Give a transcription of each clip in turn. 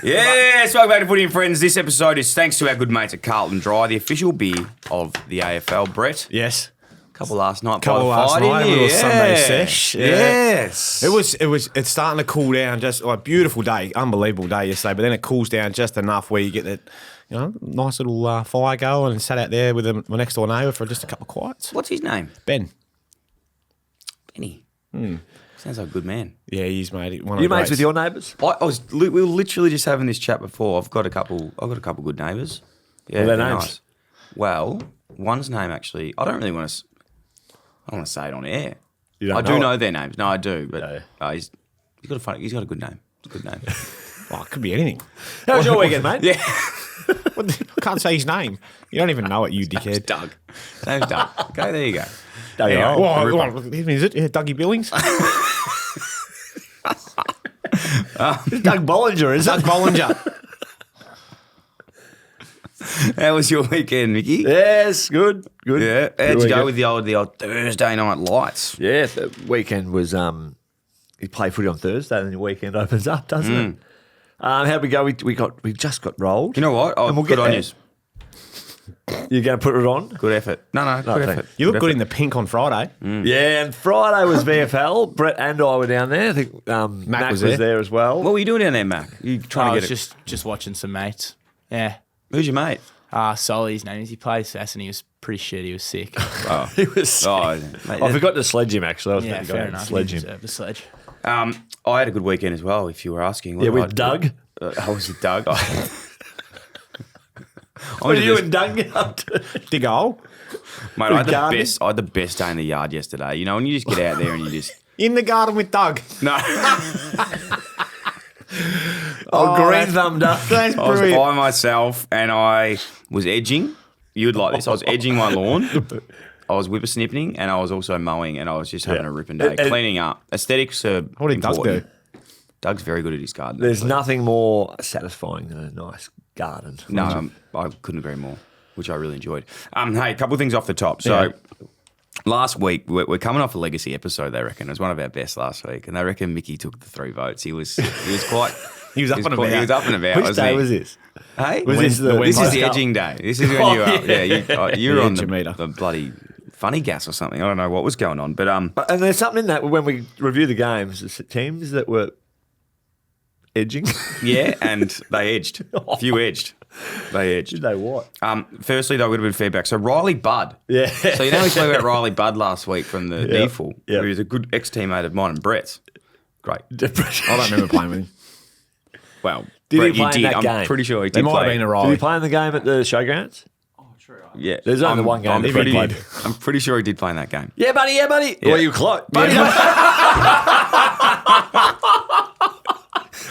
Yes, welcome back to Footy and Friends. This episode is thanks to our good mates at Carlton Dry, the official beer of the AFL. Brett, Yes. couple last night, Couple last night, a little Sunday sesh. Yeah. Yes, It's starting to cool down. Just like beautiful day, unbelievable day yesterday. But then it cools down just enough where you get that, nice little fire going, and sat out there with my next door neighbour for just a couple of quiets. What's his name? Ben. Benny. Sounds like a good man. Yeah, he's mate. One of You the mates greats. with your neighbours? We were literally just having this chat before. I've got a couple good neighbours. Yeah, What are their they're names? nice. Well, one's name actually, I don't want to say it on air. You don't I do know know it? their names. No, I do, but Yeah. he's got a good name. It's a good name. Oh, it could be anything. How was your weekend, mate? Yeah. I can't say his name. You don't even know it, you dickhead. Doug. His name's Doug. Okay, there you go. Doug, Yeah. Is it? Yeah, Dougie Billings? Doug Bollinger, is Doug it? Bollinger. How was your weekend, Mickey? Yes, good. Yeah. Good How'd you go weekend. with the old Thursday night lights? Yeah, the weekend was, you play footy on Thursday and then your weekend opens up, doesn't it? How'd we go? We just got rolled. You know what? And we'll Good get on there. you. You're going to put it on? Good effort. No, good thanks. effort. You look good in the pink on Friday. Yeah, and Friday was VFL. Brett and I were down there. I think Mac was there as well. What were you doing down there, Mac? You trying I to was get it? just watching some mates. Yeah. Who's your mate? Solly, his name is. He plays for Essendon. He was pretty shit. He was sick. Oh, He was sick. mate, I forgot to sledge him, actually. I was Yeah, meant to go fair and enough. sledge He him. deserved the sledge. I had a good weekend as well. If you were asking. Yeah, with Doug. I was with Doug. What are you and Doug get up to? Dig a hole. Mate, I had gardening? the best day in the yard yesterday. You know, when you just get out there and you just In the garden with Doug. no. Green thumbed up. That's I was brilliant. by myself and I was edging. You'd like this. I was edging my lawn. I was whippersnipping and I was also mowing and I was just having a ripping day, And- cleaning up. Aesthetics are What did Doug important. do? Doug's very good at his garden. There's actually. nothing more satisfying than a nice garden. No, I couldn't agree more, which I really enjoyed. Hey, a couple of things off the top. So last week, we're coming off a legacy episode, they reckon. It was one of our best last week. And they reckon Mickey took the 3 votes. He was quite... He was up and He about. was up and about, Which wasn't day he? was this? Hey? Was this the This is Wednesday the Cup? edging day. This is when you were up. Yeah, you were The on edgeometer. the bloody funny gas or something. I don't know what was going on. But And there's something in that when we review the games, there's teams that were edging. yeah, and they edged. A few edged. They edged. Did they what? Firstly, though, a little bit of feedback. So Riley Budd. Yeah. So you know we spoke about Riley Budd last week from the NEFL. Yeah. He was a good ex-teammate of mine and Brett's. Great. I don't remember playing with him. Well, Did Brett, he play you in did. that I'm game? pretty sure he They did might play. have been a Did Riley. he play in the game at the showgrounds? Yeah. There's only one game I'm that he pretty, played. I'm pretty sure he did play in that game. Yeah, buddy. Yeah, buddy. Well, you close. Buddy.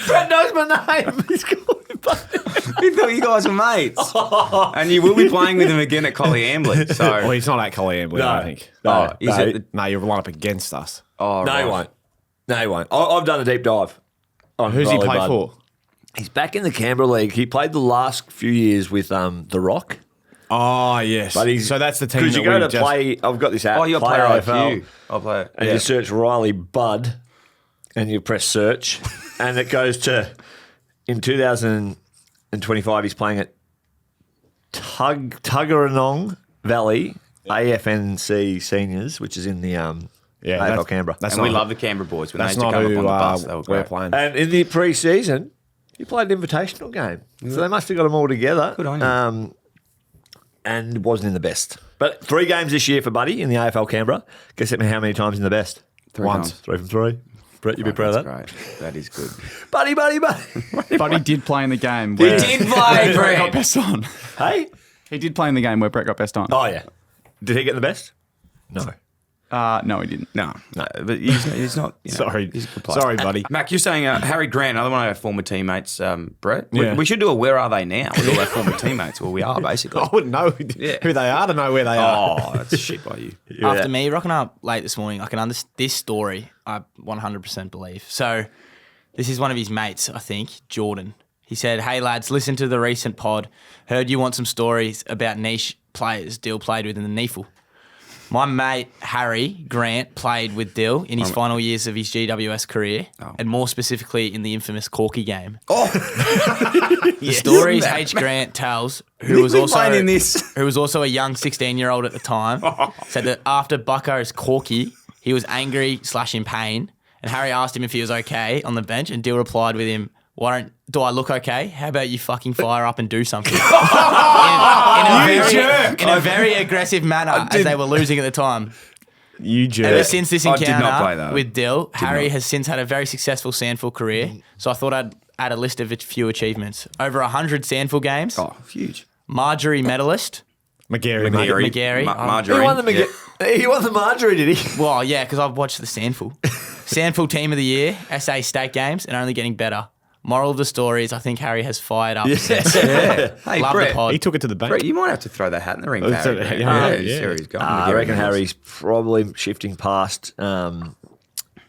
Brett knows my name. He's called me buddy. He thought you guys were mates. And you will be playing with him again at Collie Ambly. Well, So, he's not at Collie Ambly, I don't think. No, is no. it the, No, you're lined up against us. oh, No, right. he won't. No, he won't. I've done a deep dive. On Who's he Riley play Budd. for? He's back in the Canberra League. He played the last few years with The Rock. Oh, yes. But he's, So that's the team Because that you go we to just... play, I've got this app. Oh, you're Play player AFL, IQ. I'll play it. And Yeah. you search Riley Budd and you press search and it goes to, in 2025, he's playing at Tuggeranong Valley AFNC Seniors, which is in the AFL Canberra. That's And we not- love the Canberra boys. When That's they used to not come who up on the bus, they were we're great. playing. And in the pre-season, he played an invitational game. So they must have got them all together. Good on you. And wasn't in the best. But 3 games this year for Buddy in the AFL Canberra. Guess how many times in the best? 3 Once. times. 3 from 3. Brett, you'd be proud of that. That's great. That is good. Buddy. But he did play in the game He where did play, Brett Brett. got best on. Hey? He did play in the game where Brett got best on. Oh, yeah. Did he get the best? No. No, he didn't. No, but he's not. You know, Sorry. he's a good player. Sorry, buddy. Mac, you're saying Harry Grant, another one of our former teammates, Brett. Yeah. We should do a Where Are They Now with all our former teammates, or we are basically. I wouldn't know who they are to know where they are. Oh, that's shit by you. After me rocking up late this morning, I can understand this story. I 100% believe. So, this is one of his mates, I think, Jordan. He said, "Hey lads, listen to the recent pod. Heard you want some stories about niche players Dill played with in the NEFL." My mate Harry Grant played with Dill in his final years of his GWS career, and more specifically in the infamous Corky game. The stories H. Grant tells, who was also a young 16-year-old at the time, said that after Bucko's Corky, he was angry / in pain, and Harry asked him if he was okay on the bench, and Dill replied with him, do I look okay? How about you fucking fire up and do something? in a very aggressive manner as they were losing at the time. You jerk. Ever since this I did not play encounter that. with Dill, Harry has since had a very successful Sandford career. So I thought I'd add a list of a few achievements. Over 100 Sandford games. Oh, huge. Marjorie medalist. McGarry. McGarry. Marjorie. He won the Marjorie, did he? Well, yeah, because I've watched the Sandford. Sandford Team of the Year, SA State Games, and only getting better. Moral of the story is I think Harry has fired up since. Yeah. Hey, Love Brett. the pod. He took it to the bank. Brett, you might have to throw that hat in the ring for Harry. Brett. yeah. See where he's going. I reckon Harry's probably shifting past the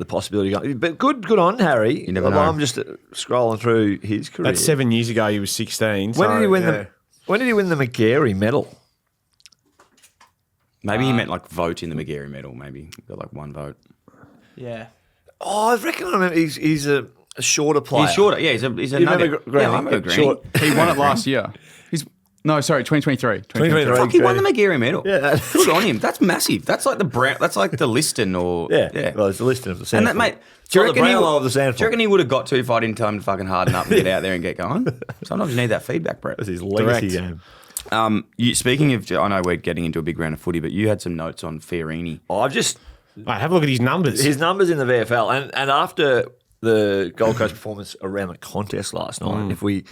possibility. But good on Harry. You never know. I'm just scrolling through his career. That's 7 years ago. He was 16. When did he win the McGarry medal? Maybe he meant like vote in the McGarry medal. Maybe he got like one vote. Yeah. Oh, I reckon I remember he's a shorter player. He's shorter. Yeah, he's a You remember nugget. Granny? Yeah, I remember Granny. Short. He won it last year. 2023. 2023. Fuck, he won the McGarry medal. Yeah. Good on him. That's massive. That's like the Liston or Yeah. Well, it's the listing of the And Sandford. that, mate, It's like the Brownlow of the Sandford. do you reckon he would have got to if I didn't tell him to fucking harden up and get out there and get going? Sometimes you need that feedback, Brett. That's his legacy Direct. game. Speaking of, I know we're getting into a big round of footy, but you had some notes on Fiorini. Mate, have a look at his numbers. His numbers in the VFL, and after the Gold Coast performance around the contest last night, if we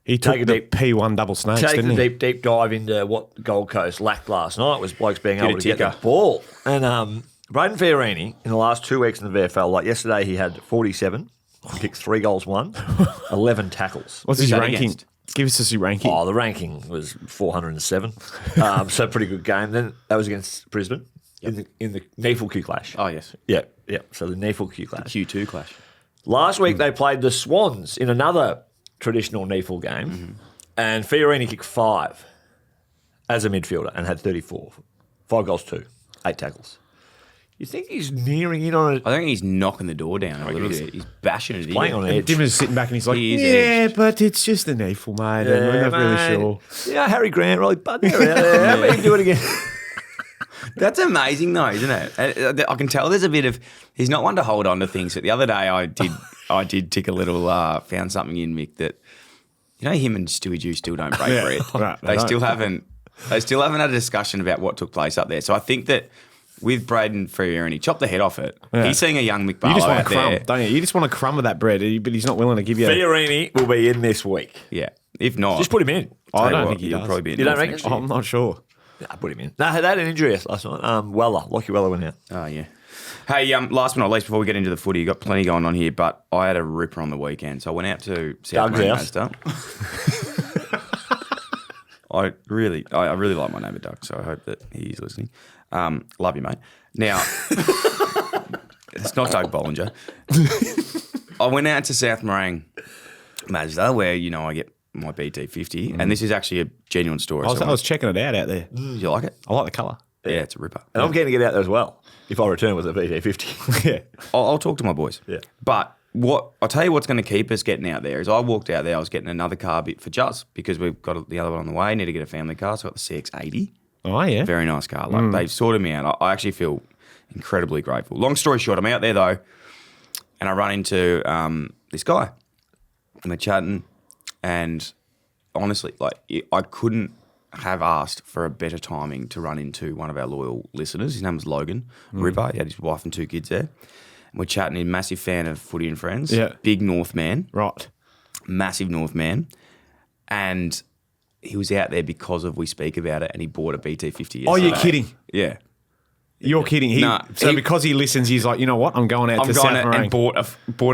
He took Take a the deep- P1 double snakes, take didn't the he? deep dive into what Gold Coast lacked last night was blokes being Get able a to get the ticker. ball. And Braden Fiorini, in the last 2 weeks in the VFL, like yesterday he had 47, kicked 3 goals, 11 tackles. What's Who's his that ranking? against? Give us his ranking. Oh, the ranking was 407. So pretty good game. Then that was against Brisbane in the NEFL Q clash. Oh, yes. Yeah. So the NEFL Q clash. Q2 clash. Last week they played the Swans in another traditional NEFL game, and Fiorini kicked 5 as a midfielder and had 34. 5 goals, 2, 8 tackles. You think he's nearing in on it? I think he's knocking the door down a little bit. He's bashing it in. Playing on And edge. Dimmer's sitting back and he's like, He is yeah, edged. but it's just an EFL, mate. and we're not really sure. Yeah, Harry Grant, really bud there. How about you do it again? That's amazing, though, isn't it? I can tell there's a bit of. He's not one to hold on to things. But the other day, I did tick a little. Found something in Mick that, you know, him and Stewie Jew still don't break bread. Right, They don't. still haven't. They still haven't had a discussion about what took place up there. So I think that with Braden Fiorini, chop the head off it. Yeah. He's seeing a young Mick You Barlow just want a out crumb, there. don't you? You just want a crumb of that bread, but he's not willing to give you. Fiorini will be in this week. Yeah. If not, Just put him in. I tell you don't what, think he he'll does. probably be in You don't North reckon? next year. I'm not sure. Nah, put him in. No, they had an injury last night. Lockie Weller went out. Oh, yeah. Hey, last but not least, before we get into the footy, you got plenty going on here, but I had a ripper on the weekend. So I went out to South Doug's Mazda. I really like my neighbour Doug, so I hope that he's listening. Love you, mate. Now, it's not Doug Bollinger. I went out to South Morang Mazda, where, you know, I get my BT50, and this is actually a genuine story. I was checking it out there. Do you like it? I like the colour. Yeah, it's a ripper. And I'm keen to get out there as well if I return with a BT50. Yeah. I'll talk to my boys. Yeah. But I'll tell you what's going to keep us getting out there is I walked out there, I was getting another car bit for Juz because we've got the other one on the way, need to get a family car, so I got the CX-80. Oh, yeah. Very nice car. Like they've sorted me out. I actually feel incredibly grateful. Long story short, I'm out there though, and I run into this guy. And we're chatting, and honestly, like I couldn't have asked for a better timing to run into one of our loyal listeners. His name was Logan Ripper. He had his wife and 2 kids there. And we're chatting. He's a massive fan of Footy and Friends. Yeah. Big North man. Right. Massive North man. And he was out there because of We Speak About It, and he bought a BT50 Oh, you're yesterday. kidding. Yeah. You're kidding. Nah, So he- because he listens, he's like, you know what? I'm going out to South Morang. and bought a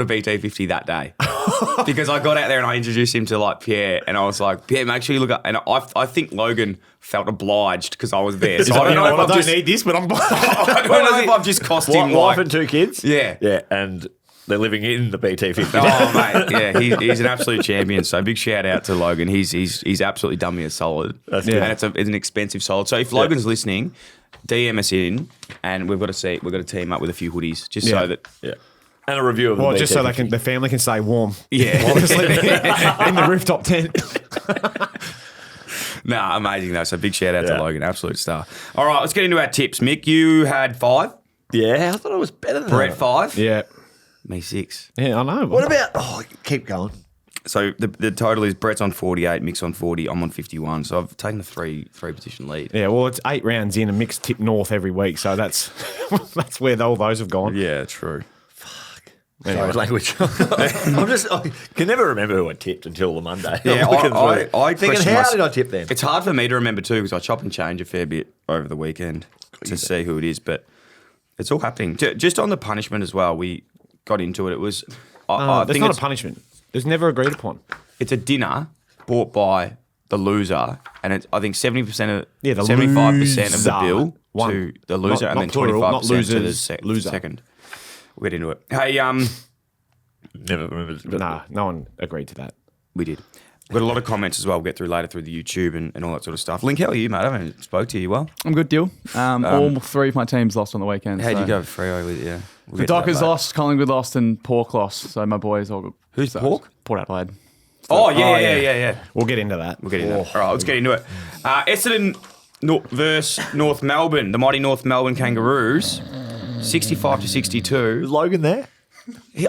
BT50 that day because I got out there and I introduced him to like Pierre, and I was like, Pierre, make sure you look up. And I think Logan felt obliged because I was there. He's So like, I you don't know know what? if I I've don't just, need this, but I'm I don't know if I've just cost him Wife like. and 2 kids? Yeah. Yeah, and they're living in the BT50. Oh mate, yeah, he's an absolute champion. So big shout out to Logan. He's absolutely done me a solid. That's good. And it's an expensive solid. So if Logan's listening, DM us in, and we've got to team up with a few hoodies just so that. Yeah. And a review of the Well, just so BT. the family can stay warm. Yeah. While they're sleeping in the rooftop tent. Nah, amazing though. So big shout out to Logan, absolute star. All right, let's get into our tips. Mick, you had 5. Yeah, I thought it was better than Brett that. 5. Yeah. Me 6. Yeah, I know. What about... Oh, keep going. So the total is Brett's on 48, Mick's on 40, I'm on 51. So I've taken a three position lead. Yeah, well, it's 8 rounds in and Mick's tip north every week, so that's where all those have gone. Yeah, true. Sorry, language. I can never remember who I tipped until the Monday. Yeah, I'm looking through, I thinking, question how myself. did I tip then? It's hard for me to remember too because I chop and change a fair bit over the weekend to see who it is, but it's all happening. Just on the punishment as well, we got into it. It was I That's think not it's, a punishment. It's never agreed upon. it's a dinner bought by the loser, and it's I think 70% of Yeah, the 75% of the loser. bill One. to the loser, Not and then plural, 25% not to the losers, loser. second. We'll get into it. Hey, Never remember. Nah, no one agreed to that. we did. We've got a lot of comments as well. We'll get through later through the YouTube and all that sort of stuff. Link, how are you, mate? I haven't spoke to you well. I'm good, deal. All 3 of my teams lost on the weekend. How'd so. you go, Freo? With you? We'll The get to that Dockers later. lost, Collingwood lost, and Pork lost. So my boys all good. Who's Pork? Port Adelaide. Oh, yeah. We'll get into that. We'll get into it. All right, let's get into it. Essendon versus North Melbourne, the mighty North Melbourne Kangaroos, 65-62. Was Logan there?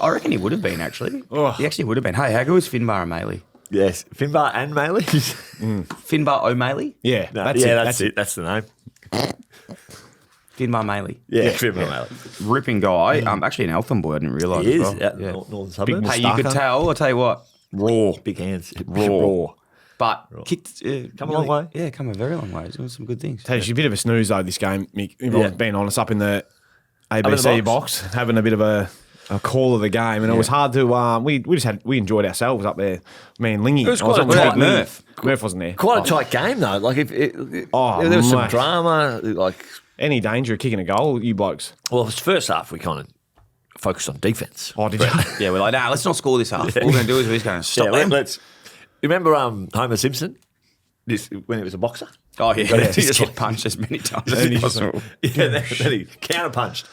I reckon he would have been, actually. Oh. He actually would have been. Hey, how good was Finbar O'Malley? Yes. Finbar and Maley? Finbar O'Malley? Yeah, No, that's it. That's the name. Finbar Maley. Yeah, Finbar Maley. Ripping guy. Actually an Eltham boy, I didn't realise. He as is well. out in Yeah. the northern suburbs. Hey, you could tell, I'll tell you what, raw. Big hands. Raw. But kicked... Come a long way. Yeah, come a very long way. He's doing some good things. It's a bit of a snooze though. This game, Mick. If Yeah. I'm being honest, up in the in the ABC box. box, having a bit of a call of the game, and it was hard to. We enjoyed ourselves up there. Me and Lingy. It was I was quite on a the tight- Murph. Murph wasn't there. Quite a tight game, though. Like, if there was some mate. drama. Like, Any danger of kicking a goal, you blokes. well, first half, we kind of focused on defence. Oh, did you? Yeah, we're like, nah, let's not score this half. What we're going to do is we're just going to stop them. let's. Remember Homer Simpson? When he was a boxer? Oh, yeah. Yeah. He just got punched as many times as possible. Yeah, then he counter-punched.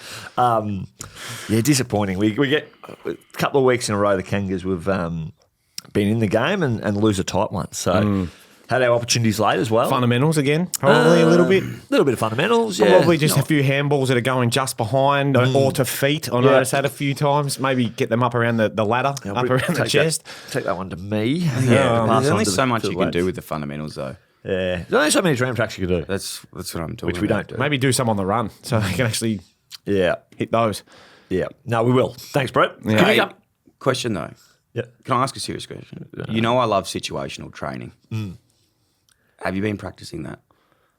Disappointing. We get a couple of weeks in a row, the Kangas, we've been in the game and lose a tight one. So had our opportunities late as well. Fundamentals again, probably a little bit. A little bit of fundamentals, yeah. Probably just a few handballs that are going just behind or to feet. I noticed that a few times. Maybe get them up around the ladder, up around the chest. Take that one to me. Yeah, pass there's on only to so the- much to the you can lads. do with the fundamentals, though. Yeah. There's only so many tram tracks you can do. That's what I'm talking Which we about. don't do. Maybe do some on the run so they can actually Yeah. hit those. Yeah. No, we will. Thanks, Brett. Yeah. Can Hey, you come? question, though. Yeah. Can I ask a serious question? You know I love situational training. Have you been practicing that?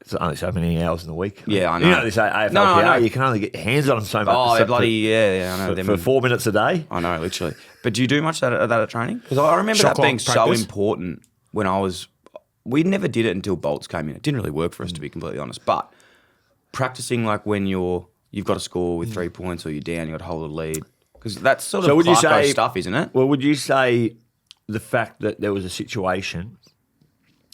It's only so many hours in the week. Yeah, I know. You know, they say AFLPR, No, I know. you can only get your hands on them so much. Oh, so bloody, yeah, I know. for 4 minutes a day. I know, literally. But do you do much of that at training? Because I remember Shot that being clock so practice? important when I was... We never did it until Bolts came in. It didn't really work for us, to be completely honest. But practicing like when you've got to score with 3 points or you're down, you've got to hold a lead. Because that's sort of would you Clarko say stuff, isn't it? Well, would you say the fact that there was a situation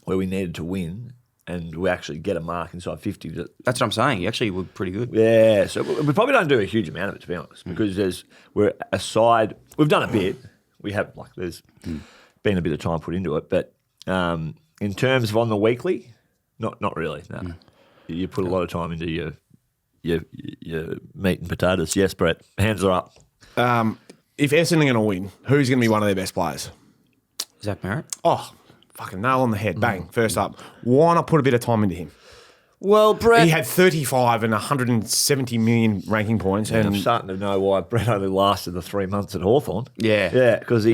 where we needed to win and we actually get a mark inside 50? That's what I'm saying. You actually were pretty good. Yeah, so we probably don't do a huge amount of it, to be honest, because we're a side. We've done a bit. We have there's been a bit of time put into it, but in terms of on the weekly, not really. No, you put a lot of time into your meat and potatoes. Yes, Brett. Hands are up. If Essendon are going to win, who's going to be one of their best players? Zach Merritt? Oh, fucking nail on the head. Bang. First up. Why not put a bit of time into him? Well, Brett. He had 35 and 170 million ranking points. I'm And starting to know why Brett only lasted the 3 months at Hawthorn. Yeah. Yeah, because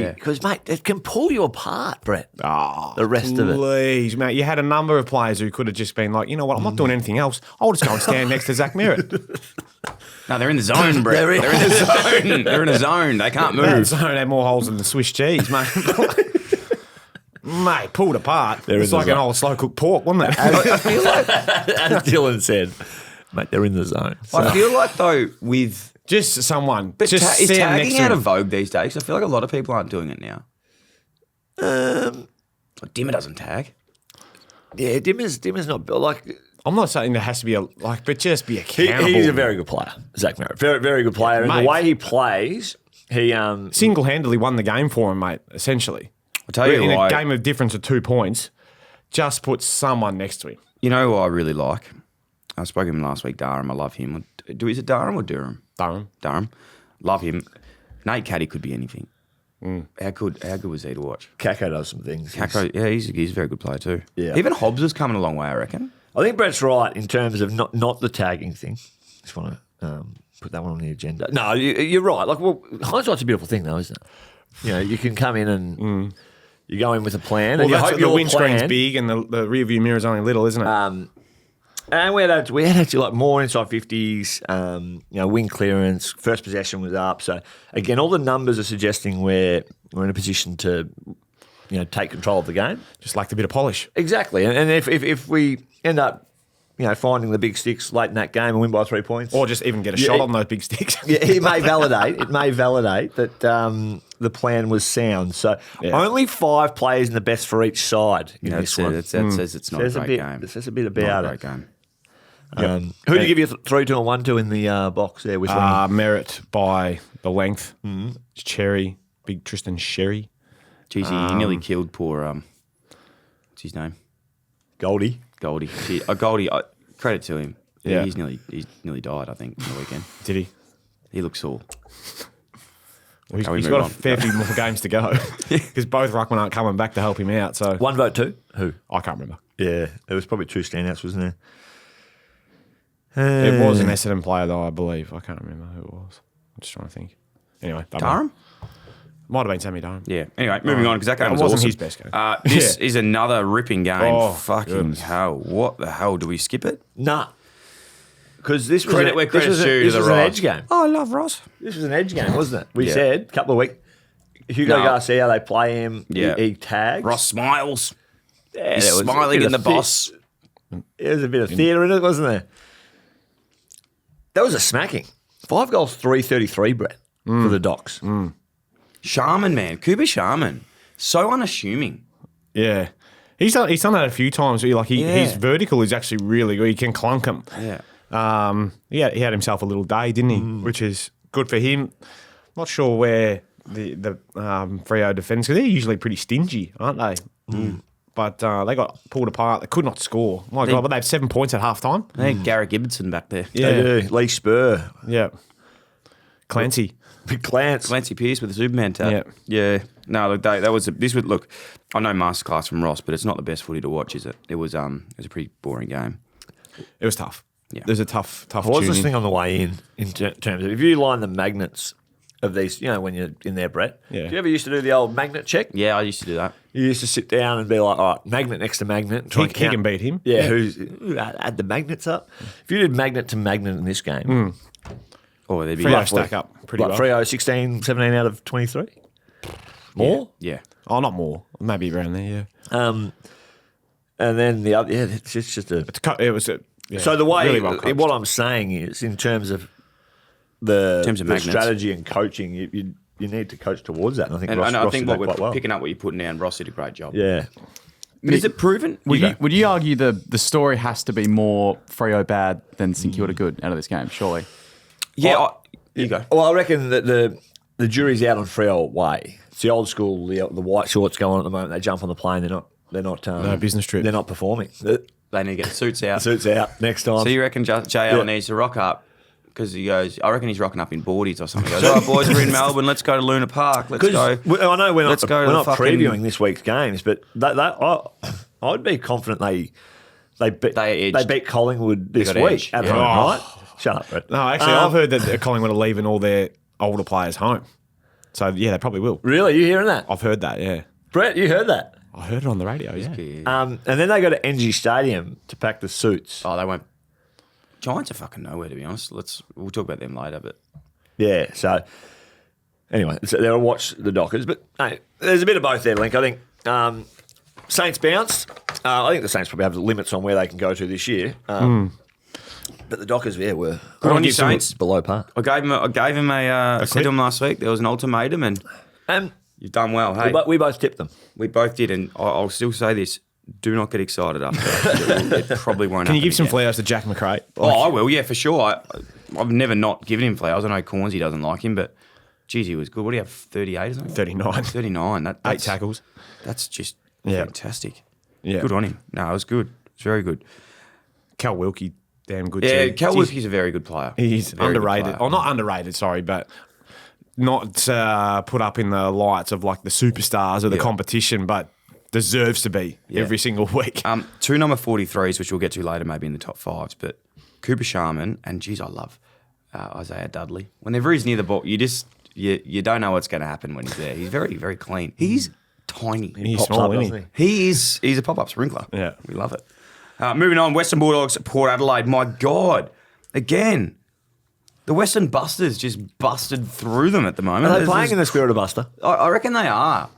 mate, it can pull you apart, Brett. The rest of it. please, mate. You had a number of players who could have just been like, you know what, I'm not doing anything else. I'll just go and stand next to Zach Merritt. No, they're in the zone, Brett. They're in the zone. They're in a zone. They can't That move. zone had more holes than the Swiss cheese, mate. Mate, pulled apart. They're It's in the like an zone. old slow cooked pork, wasn't it? I feel like As Dylan said, mate, they're in the zone. So. I feel like though with Just someone. but just is stand next tagging to out him. of vogue these days? I feel like a lot of people aren't doing it now. Like Dimmer doesn't tag. Yeah, Dimmer's not like I'm not saying there has to be but just be accountable. He's a very good player, Zach Merritt. Very, very good player. And Mate. the way he plays, he single-handedly won the game for him, mate, essentially. I'll tell you In why. a game of difference of 2 points, just put someone next to him. You know who I really like? I spoke to him last week, Durham. I love him. Is it Durham or Durham? Durham. Love him. Nate Caddy could be anything. How good was he to watch? Kako does some things. Kako, yeah, he's a very good player too. Yeah. Even Hobbs has coming a long way, I reckon. I think Brett's right in terms of not the tagging thing. Just want to put that one on the agenda. No, you're right. Like, well, hindsight's a beautiful thing, though, isn't it? You know, you can come in and you go in with a plan, and you hope the your windscreen's plan. big and the rear view mirror's only little, isn't it? And we had actually like more inside 50s, wing clearance, first possession was up. So, again, all the numbers are suggesting we're in a position to, take control of the game. Just lacked a bit of polish. Exactly. And if we end up, finding the big sticks late in that game and win by 3 points. Or just even get a shot on those big sticks. It may validate that the plan was sound. So only 5 players in the best for each side in this one. That says it's not a great game. It says a bit about not a it. great game. Who do you give you 3, 2 and 1 to in the box there with Merritt by the length. Cherry, big Tristan Sherry. Jeez, he nearly killed poor, what's his name? Goldie? Goldie. Goldie, credit to him. Yeah. He's nearly died, I think, on the weekend. Did he? He looks sore. Well, Can we he's move got on? a fair few more games to go because both ruckmen aren't coming back to help him out. So 1 vote, 2? Who? I can't remember. Yeah, there was probably 2 standouts, wasn't there? It was an Essendon player, though, I believe. I can't remember who it was. I'm just trying to think. Anyway, Durham? Might have been Sammy Durham. Yeah. Anyway, moving on, because that game was wasn't awesome. his best game. This is another ripping game. Oh, Fucking goodness. hell. What the hell? Do we skip it? Nah. Because this was, Credit where credit's due to this the was an right. edge game. Oh, I love Ross. This was an edge game, wasn't it? We Yeah. said a couple of weeks. Hugo No. Garcia, they play him. Yeah. He tags. Ross smiles. Yeah, He's there was a smiling bit in the of boss. There was a bit of theatre in it, wasn't there? That was a smacking. 5 goals, 333, Brett, for the Docs. Sharman, man. Cooper Sharman. So unassuming. Yeah. He's done that a few times. Where Yeah. his vertical is actually really good. He can clunk him. Yeah. He had himself a little day, didn't he? Which is good for him. Not sure where the Freo defenders, because they're usually pretty stingy, aren't they? But they got pulled apart. They could not score. My God, but they have 7 points at halftime. They had Garrett Gibson back there. Yeah. They do. Lee Spur. Yeah. Clancy. Big Clance. Clancy Pierce with the Superman tap. Yeah. No, look, look. I know masterclass from Ross, but it's not the best footy to watch, is it? It was a pretty boring game. It was tough. Yeah. There's a tough I was tune listening on the way in terms of if you line the magnets of these, when you're in there, Brett. Yeah. Do you ever used to do the old magnet check? Yeah, I used to do that. You used to sit down and be like, all right, magnet next to magnet. And try He and count. can beat him. Yeah, who add the magnets up? If you did magnet to magnet in this game, Or they'd be Freo roughly- stack up pretty like well. Freo 16, 17 out of 23? More? Yeah. Oh, not more. Maybe around there, yeah. And then the other, it's just a. It was So the way, really well coached. what I'm saying is, in terms of the magnets. strategy and coaching, you need to coach towards that. And I think And Ross, I Ross think did what that we're quite well. picking up what you're putting down, Ross did a great job. Yeah. But is it proven? Would you argue the story has to be more Freo bad than St Kilda good out of this game? Surely. Yeah. You go. Well, I reckon that the jury's out on Freo way. It's the old school, the white shorts going on at the moment. They jump on the plane. They're not. No business trip. They're not performing. The They need to get the suits out. suits out next time. So you reckon JL needs to rock up? Because he goes, I reckon he's rocking up in boardies or something. He goes, all right, boys, we're in Melbourne. Let's go to Luna Park. Let's go. I know we're not, Let's go to we're the not fucking- previewing this week's games, but I'd be confident they beat Collingwood this got week edge. at Yeah. home, right? Shut up, Brett. No, actually, I've heard that Collingwood are leaving all their older players home. So, yeah, they probably will. Really? You hearing that? I've heard that, yeah. Brett, you heard that? I heard it on the radio, yeah. And then they go to NG Stadium to pack the suits. Oh, they won't. Giants are fucking nowhere, to be honest. We'll talk about them later, but Yeah, so anyway, so they'll watch the Dockers. But hey, there's a bit of both there, Link. I think Saints bounced. I think the Saints probably have limits on where they can go to this year. But the Dockers, were Good on you, Saints. below par. I gave him I said to him last week, there was an ultimatum, and And you've done well. Hey, we both tipped them. we both did, and I'll still say this. do not get excited after that. It probably won't Can you happen give some again. flowers to Jack McRae? I will, yeah, for sure. I've never not given him flowers. I know Cornsey doesn't like him, but geez, he was good. What do you have, 38 or something? 39. 39. Eight That's tackles. That's just Yeah. fantastic. Yeah. Good on him. No, it was good. It's very good. Cal Wilkie, damn good Yeah, too. Cal He's- Wilkie's a very good player. He's Very good underrated. player. Oh, not underrated, sorry, but not put up in the lights of like the superstars or the Yeah. competition, but deserves to be every single week. Two number 43s, which we'll get to later, maybe in the top fives, but Cooper Sharman and, geez, I love Isaiah Dudley. Whenever he's near the ball, you don't know what's going to happen when he's there. He's very, very clean. He's tiny. He's Pops small, up, isn't doesn't he? He's a pop-up sprinkler. Yeah. We love it. Moving on, Western Bulldogs, Port Adelaide. My God. Again, the Western Busters just busted through them at the moment. Are they playing in the spirit of Buster? I reckon they are.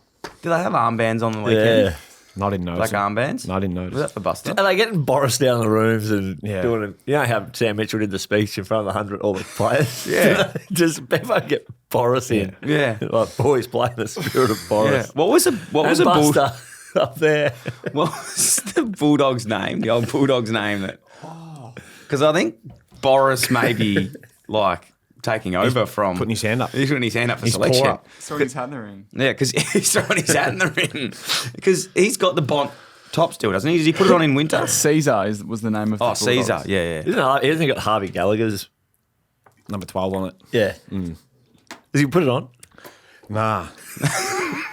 Do they have armbands on the weekend? I didn't notice. Like armbands? I didn't notice. Was that for Buster? Are they getting Boris down the rooms and Yeah. doing it? You know how Sam Mitchell did the speech in front of 100 all the players? Yeah. Just everyone get Boris in. Yeah. Like, boys playing the spirit of Yeah. Boris. What was And a Buster up there. What was the Bulldog's name? The old Bulldog's name that? Because I think Boris may be like taking over from putting his hand up. He's putting his hand up for He's selection. poor up. Throwing his hat in the ring. Yeah, because he's throwing his hat in the ring. Because he's got the Bont top still, doesn't he? Does he put it on in winter? Caesar was the name of the Oh, Caesar. Bulldogs. Yeah. Isn't he got Harvey Gallagher's? Number 12 on it. Yeah. Does he put it on? Nah.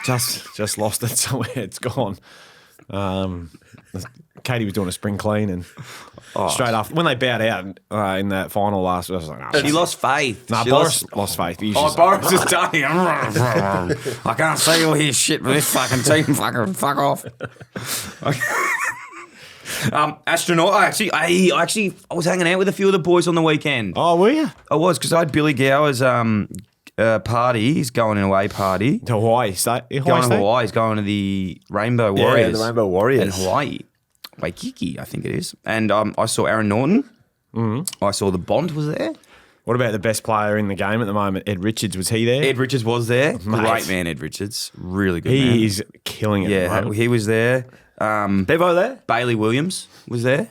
just lost it somewhere. It's gone. Katie was doing a spring clean and straight after when they bowed out in that final last, I was like, nah, She lost faith. Nah, She Boris lost faith. He's Oh, just- Boris is done. I can't see all his shit with this fucking team. Fuck off. Astronaut. I was hanging out with a few of the boys on the weekend. Oh, were you? I was because I had Billy Gower's party. He's going an away party. To Hawaii State. Going to Hawaii. He's going to the Rainbow Warriors. the Rainbow Warriors. in Hawaii. Waikiki, I think it is. And I saw Aaron Norton. Mm-hmm. I saw the Bond was there. What about the best player in the game at the moment? Ed Richards, was he there? Ed Richards was there. Mate. Great man, Ed Richards. Really good man. He is killing it. at the Yeah, moment. he was there. Bevo there? Bailey Williams was there.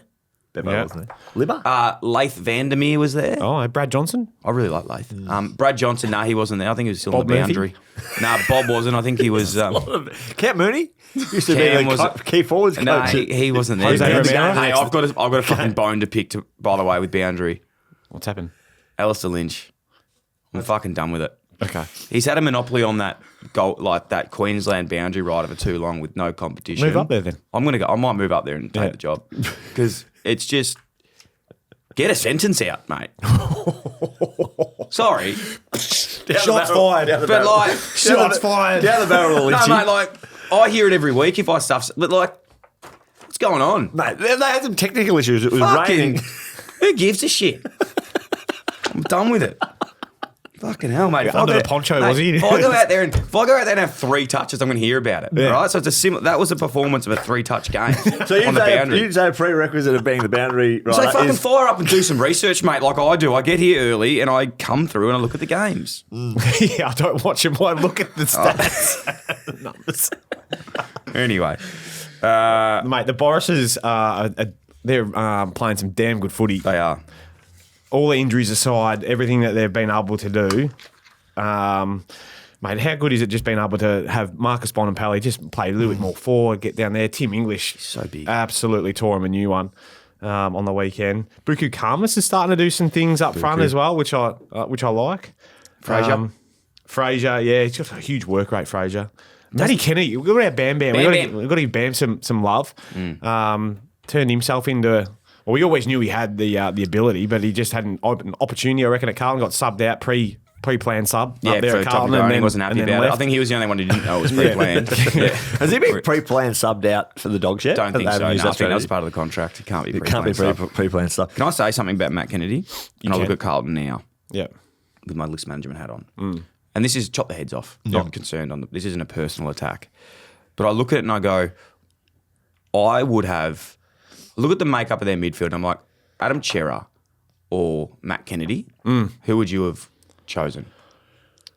Bevo Yeah. wasn't there. Libba? Laith Vandermeer was there. Oh, Brad Johnson? I really like Laith. Brad Johnson, he wasn't there. I think he was still Bob on the Murphy? boundary. Bob wasn't. I think he was. Camp Mooney? Used to Cam be was- the key forwards coach. No, he wasn't there. Jose Hey, Romero? I've got a fucking bone to pick. By the way, with boundary, What's happened? Alistair Lynch. I'm fucking done with it. Okay. He's had a monopoly on that goal, like that Queensland boundary rider for too long with no competition. Move up there then. I'm gonna go. I might move up there and take Yeah. the job because it's just get a sentence out, mate. Sorry, Shots fired. but like, Shots fired. Down the barrel, no, Lynchy. mate. Like, I hear it every week if I stuff. But like, what's going on? Mate, they had some technical issues. It was Fucking, raining. who gives a shit? I'm done with it. Fucking hell, mate. If Under I the go- poncho, mate, was he? If I go out there and have 3 touches, I'm going to hear about it. Yeah. Right? So it's that was a performance of a 3-touch game So on the boundary. you'd say a prerequisite of being the boundary So rider fucking is fire up and do some research, mate, like I do. I get here early and I come through and I look at the games. Yeah, I don't watch him. I look at the stats. Numbers. Anyway, Mate, the Borises they're playing some damn good footy. they are. All the injuries aside, everything that they've been able to do, mate, how good is it just being able to have Marcus Bonampelli just play a little bit more forward, get down there. Tim English, So big. absolutely tore him a new one on the weekend. Buku Karmas is starting to do some things up front as well, which I like. Fraser. Fraser, yeah, he's got a huge work rate, Fraser. Matty Kennedy, we've got our Bam Bam. Bam Bam. We've got to give Bam some love. Turned himself into... Well, we always knew he had the ability, but he just had an opportunity. I reckon at Carlton got subbed out pre-planned sub Yeah, up there for at top Carlton, of and he then wasn't happy and then about it. I left. think he was the only one who didn't know it was pre-planned. Yeah. Has he been pre-planned subbed out for the Dogs yet? Don't think They so. haven't No, used I that think that was strategy? part of the contract. It can't be It can't be pre-planned stuff. pre-planned stuff. Can I say something about Matt Kennedy? And I look can. at Carlton now Yeah. with my list management hat on. And this is chop the heads off. Not concerned on this isn't a personal attack. But I look at it and I go, I would have look at the makeup of their midfield and I'm like, Adam Chera or Matt Kennedy, who would you have chosen?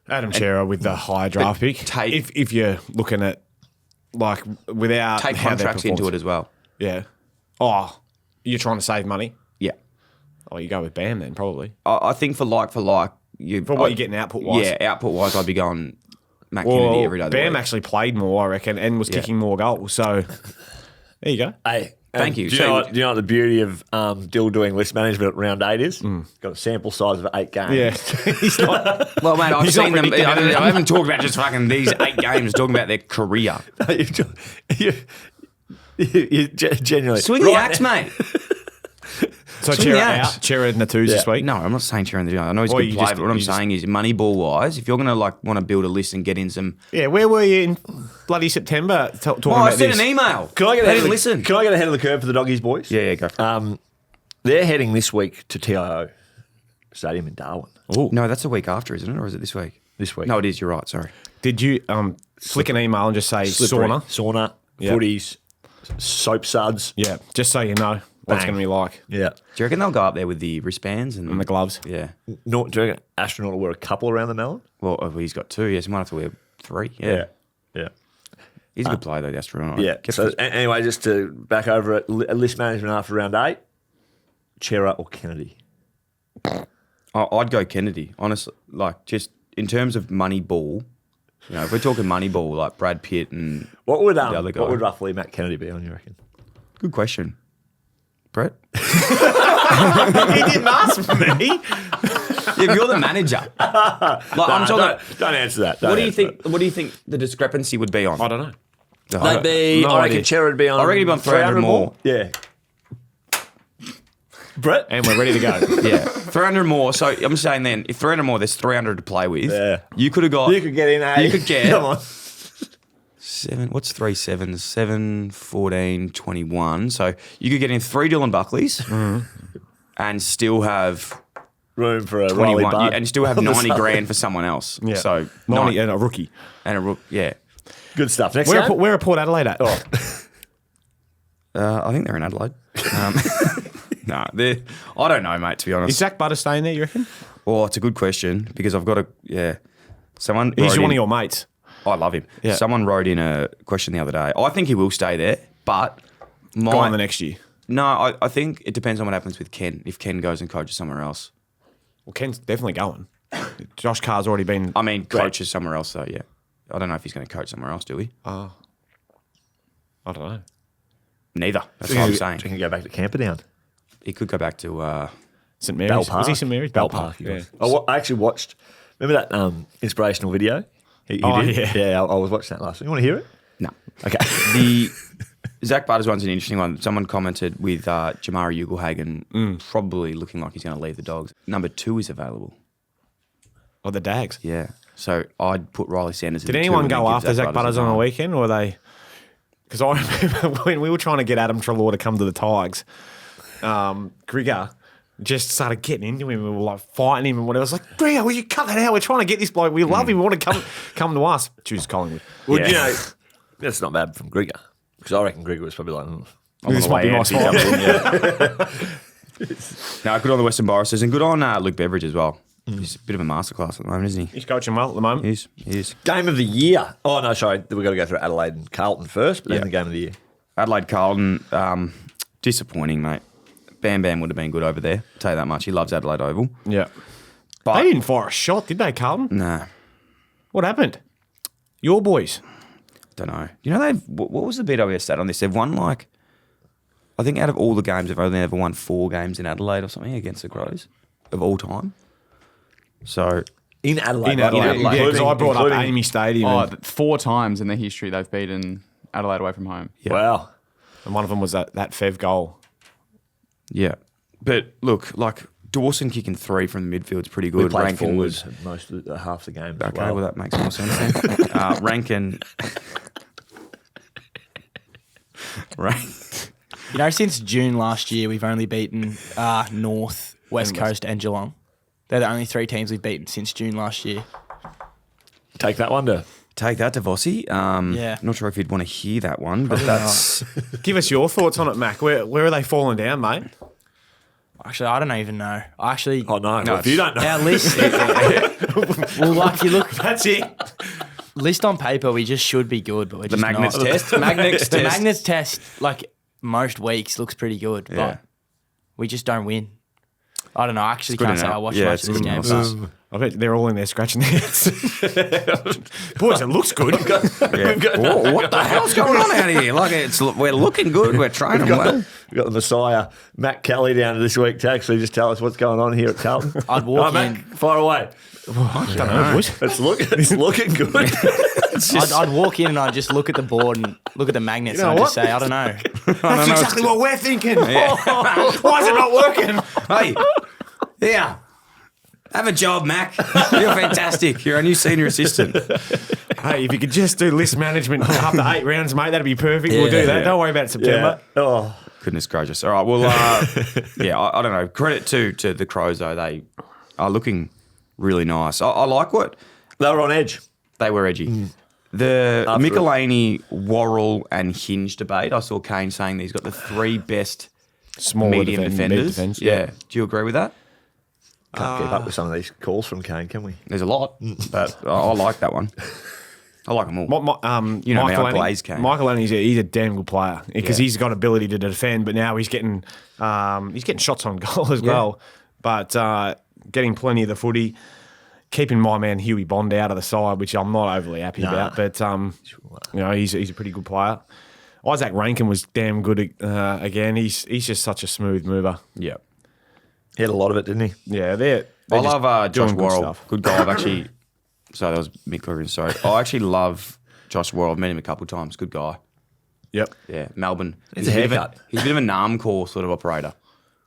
Adam Chera with the high draft pick. take- If you're looking at like without Take how they contracts into performed. it as well. Yeah. Oh, you're trying to save money? Yeah. Oh, you go with Bam then, probably. I think for like, For what you're getting output-wise. Yeah, output-wise, I'd be going Matt Kennedy every day of the Bam week. actually played more, I reckon, and was kicking more goals. So there you go. Hey, Thank you. Do you know what the beauty of Dill doing list management at round 8 is? Got a sample size of 8 games. Yeah. He's not. Well, mate, I've He's not seen them. predicting anything. I haven't talked about just fucking these 8 games, talking about their career. you genuinely. Swing the axe, mate. So Swing the Chera axe. out. Chera in the twos this week. No, I'm not saying cheering the I know he's a Well, good you player, just- but what I'm you just- saying is money ball wise, if you're going to like want to build a list and get in some. Yeah, where were you in bloody September talking I about sent this? an email. Can I get They ahead didn't of listen. Can I get ahead of the curve for the Doggies boys? Yeah, go for it. They're heading this week to TIO Stadium in Darwin. No, that's a week after, isn't it? Or is it this week? This week. No, it is. You're right. Sorry. Did you flick an email and just say Slippery. sauna? Sauna, footies, soap suds. Yeah, just so you know what it's Bang. going to be like. Yeah. Do you reckon they'll go up there with the wristbands and And the gloves. Yeah. No, do you reckon Astronaut will wear a couple around the melon? Well, he's got 2. Yes, he might have to wear 3. Yeah. Yeah. He's a good player though, the astronaut. Yeah. Kept So his- anyway, just to back over it, list management after round 8, Chera or Kennedy? I'd go Kennedy, honestly. Like, just in terms of money ball, you know, if we're talking money ball, like Brad Pitt and What would other guy. what would roughly Matt Kennedy be on, you reckon? good question, Brett. He didn't ask me. If you're the manager, like I'm talking. Don't answer that. What do you think? What do you think the discrepancy would be on? I don't know. They'd be, No I reckon idea. Chera would be on. I reckon he'd be on 300 more. Yeah. Brett? And we're ready to go. Yeah, 300 more. So I'm saying then, if 300 more, there's 300 to play with. Yeah. You could have got. You could get in, eh? You could get. Come on. 7. What's 3 7s? 7, 14, 21. So you could get in 3 Dylan Buckleys and still have Room for a Riley 21. Budd. And still have on the 90 side. grand for someone else. Yeah. So 90 and a rookie. and a rook. Yeah. Good stuff. Next Where game? are Port Adelaide at? Oh. I think they're in Adelaide. No, they're. I don't know, mate. To be honest. Is Zach Butter staying there, you reckon? Oh, it's a good question because I've got a Someone. He's wrote one of in- your mates. I love him. Yeah. Someone wrote in a question the other day. I think he will stay there, but Go on the next year. No, I think it depends on what happens with Ken. If Ken goes and coaches somewhere else, Well, Ken's definitely going. Josh Carr's already been. I mean, coaches somewhere else though. Yeah, I don't know if he's going to coach somewhere else. Do we? I don't know. Neither. That's what I'm You saying. can go back to Camperdown. He could go back to. St Mary's. Bell Park. Was he St Mary's? Bell Park. Yeah. I actually watched. Remember that inspirational video? He Oh, did? yeah. Yeah, I was watching that last week. You want to hear it? No. Okay. The Zach Butters one's an interesting one. Someone commented with Jamari Ugelhagen probably looking like he's going to leave the Dogs. Number 2 is available. Oh, the Dags. Yeah. So I'd put Riley Sanders. Did in the 2 anyone and then go give after Zach Butters on the weekend, or were they? Because I remember when we were trying to get Adam Treloar to come to the Tigers, Grigger just started getting into him. We were like fighting him and whatever. I was like, Grigger, will you cut that out? We're trying to get this bloke. We love him. We want to come to us. Choose Collingwood. Well, Yeah. you know, that's not bad from Grigger. Because I reckon Grigger was probably like, This might be my spot. No, good on the Western Borisers and good on Luke Beveridge as well. He's a bit of a masterclass at the moment, isn't he? He's coaching well at the moment. He is. Game of the year. Oh, no, sorry. We've got to go through Adelaide and Carlton first, but then Yeah. the game of the year. Adelaide Carlton, disappointing, mate. Bam Bam would have been good over there. I'll tell you that much. He loves Adelaide Oval. Yeah. But They didn't fire a shot, did they, Carlton? nah, What happened? Your boys. don't know. You know what was the BWS stat on this? They've won like, I think out of all the games, they've only ever won 4 games in Adelaide or something against the Crows of all time. So In Adelaide. In by the way, Adelaide. Yeah, because I brought up including- Amy Stadium. Oh, and 4 times in their history they've beaten Adelaide away from home. Wow. one of them was that Fev goal. yeah, but look, like Dawson kicking 3 from the midfield's pretty We good. played Rankin forwards was most of half the game. okay. Well, that makes more sense then. Rankin. Right. You know, since June last year, we've only beaten North, West Coast, and Geelong. They're the only 3 teams we've beaten since June last year. Take that one to. Take that to Vossi. Yeah. Not sure if you'd want to hear that one, but that's Give us your thoughts on it, Mac. Where are they falling down, mate? Actually, I don't even know. Actually, Oh, no. No, If you don't know. our list. Well, like you look, That's it. list on paper, we just should be good, but we're The just Magnets not. test. Magnets The test. Magnets test, like most weeks, looks pretty good, Yeah. but we just don't win. I don't know. I actually good can't say enough. I watched Yeah, much it's of this good game. enough. I bet they're all in there scratching their heads. Boys, it looks good. Whoa, what the hell's going on out here? Like we're looking good. We're training well. We've got the Messiah, Matt Kelly, down this week to actually just tell us what's going on here at Carlton. I'd walk Matt, in. fire away. I don't know, boys. It's looking good. I'd walk in and I'd just look at the board and look at the magnets and I'd just say, I don't know. That's exactly what we're thinking. Why is it not working? Hey, yeah. Have a job, Mac. You're fantastic. You're our new senior assistant. Hey, if you could just do list management after 8 rounds, mate, that'd be perfect. We'll do that. Yeah. Don't worry about September. Oh, Goodness gracious. All right. Well, yeah, I don't know. Credit to the Crows, though. They are looking really nice. I like what they were on edge. they were edgy. The Michelini, Worrell, and Hinge debate. I saw Kane saying that he's got the 3 best Smaller medium defenders. defence, yeah. Do you agree with that? Can't keep up with some of these calls from Kane, can we? There's a lot, but I like that one. I like them all. You know me, I blaze Kane. Michael Anning, he's a damn good player because Yeah. he's got ability to defend, but now he's getting shots on goal as well. But getting plenty of the footy, keeping my man Huey Bond out of the side, which I'm not overly happy about. But he's a pretty good player. Isaac Rankin was damn good again. He's just such a smooth mover. Yeah. He had a lot of it, didn't he? Yeah, they're I just love Josh doing good Worrell. stuff. Good guy. I've actually. Sorry, that was Mick Cleveland. Sorry. I actually love Josh Worrell. I've met him a couple of times. Good guy. Yep. Yeah. Melbourne. It's a haircut. He's a bit of a Namcor sort of operator.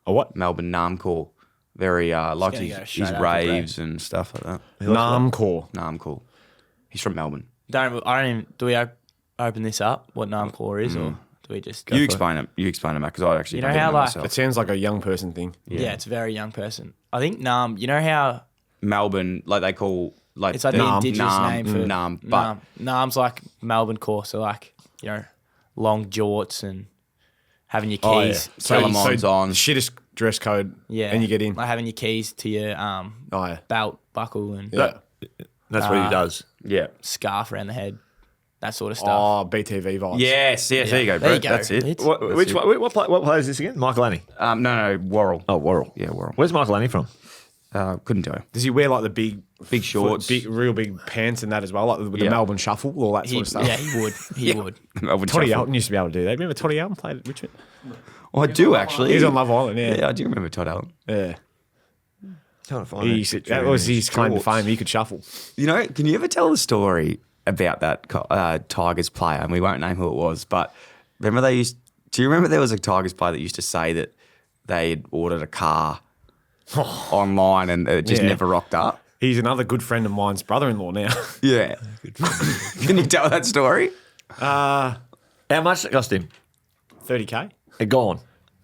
A what? Melbourne Namcor. Very like gonna his, go straight his over raves and stuff like that. Namcor. Namcor. He's from Melbourne. I don't even, do we open this up, what Namcor is, or do we just go You for explain it. You explain it, Matt, because I actually You know don't how, know like- myself. It sounds like a young person thing. Yeah, it's a very young person. I think Nam, you know how Melbourne, like they call like it's like the Nam. indigenous Nam, name for Nam, but Nam's like Melbourne core, so like, you know, long jorts and having your Oh, yeah. keys. Salamon's on. Shittest dress code. Yeah. And you get in. Like having your keys to your Oh, yeah. belt buckle and Yeah. That's what he does. Yeah. scarf around the head. That sort of stuff. Oh, BTV vibes. Yes, there you go, There you Brett. go. That's it. It's- What player is this again? Michael Annie. No, Worrell. Oh, Worrell. Yeah, Worrell. Where's Michael Annie from? Couldn't tell you. Does he wear like the big shorts? real big pants and that as well, like with the Yeah. Melbourne Shuffle, all that sort of stuff? Yeah, he would. He would. Melbourne Toddy Shuffle. Elton used to be able to do that. Remember Toddy Elton played at Richmond? Oh, I do actually. He's on Love Island, yeah. Yeah, I do remember Todd Allen. Yeah. Trying to find That was his claim to fame. He could shuffle. You know, can you ever tell the story about that Tigers player? And we won't name who it was, but remember do you remember there was a Tigers player that used to say that they had ordered a car online and it just Yeah. never rocked up? He's another good friend of mine's brother-in-law now. Yeah. Can you tell that story? How much did it cost him? 30K. It gone.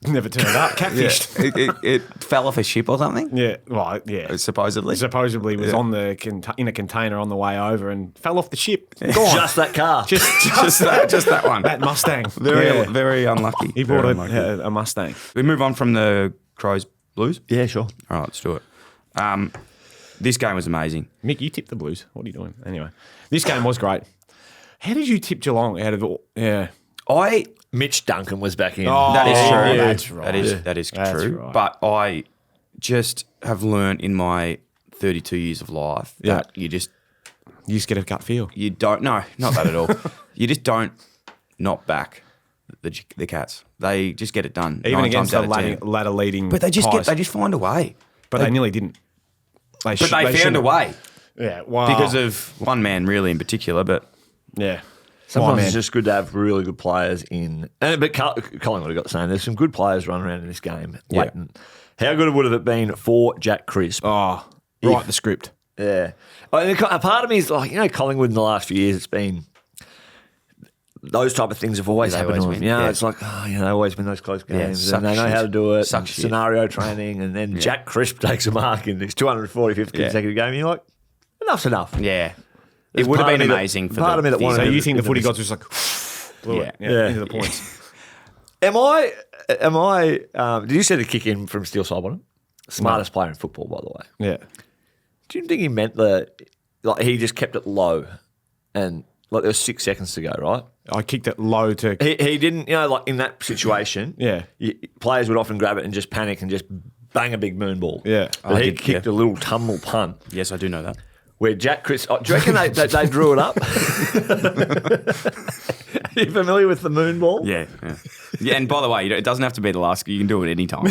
Never turned up. Catfished. It fell off a ship or something? Yeah. Well, yeah. Supposedly. Supposedly was on the in a container on the way over and fell off the ship. Gone. Just that car. just that one. that Mustang. Very, Yeah. very unlucky. He Very bought unlucky. a Mustang. We move on from the Crows Blues. Yeah, sure. All right, let's do it. This game was amazing. Mick, you tipped the Blues. What are you doing? Anyway, this game was great. How did you tip Geelong out of all? Yeah. Mitch Duncan was back in. That is Oh, true. yeah. That's right. That is That's true. right. But I just have learned in my 32 years of life that you just get a gut feel. you don't. No, not that at all. You just don't not back the Cats. They just get it done. Even 9 against times the out of 10. ladder leading. But they just Pies. find a way. But they nearly didn't. But they found shouldn't. a way Yeah. Wow. because of one man really in particular. But yeah. Sometimes man. it's just good to have really good players in. But Collingwood have got the same. There's some good players running around in this game. Yeah. Latent. How good would have it been for Jack Crisp? Oh, write the script. Yeah. A part of me is like, Collingwood in the last few years, it's been those type of things have always They happened always to them. win, Yeah, yeah. it's like, they always win those close games. suck and they know how to shit. do it. Suck and shit. scenario training. And then Jack Crisp takes a mark in his 245th consecutive game. And you're like, enough's enough. yeah, There's it would have part of been me that- amazing for part of me that wanted So to- you think the in footy the- gods was like blew it Yeah. into the points? Am I? Did you see the kick in from Steele Sidebottom? Smartest player in football, by the way. Yeah. Do you think he meant he just kept it low and like there was 6 seconds to go, right? I kicked it low to. He didn't, like in that situation, Yeah. Players would often grab it and just panic and just bang a big moon ball. Yeah. But he kicked a little tumble punt Yes, I do know that. where Jack Chris. Do you reckon they drew it up? Are you familiar with the moon ball? Yeah. Yeah, and by the way, it doesn't have to be the last. You can do it any time.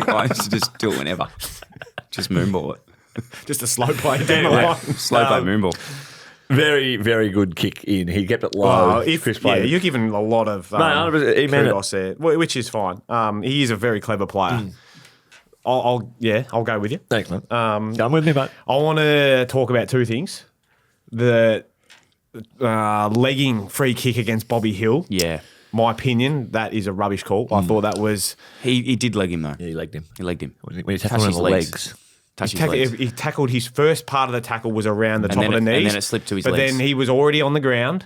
I used to just do it whenever. Just moonball it. Just a slow play down the line. Slow play moonball. Very, very good kick in. He kept it low. If Chris yeah, played. you're giving a lot of 100%, he meant kudos there, which is fine. He is a very clever player. I'll go with you. Thanks, man. Come with me, mate. I want to talk about two things: the legging free kick against Bobby Hill. Yeah. My opinion, that is a rubbish call. I thought that was He did leg him, though. Yeah, he legged him. He legged him. When you tackle Touched him on his the legs. Touched his legs. he tackled his first part of the tackle was around the top then of the it- knees, and then it slipped to his but legs. then he was already on the ground,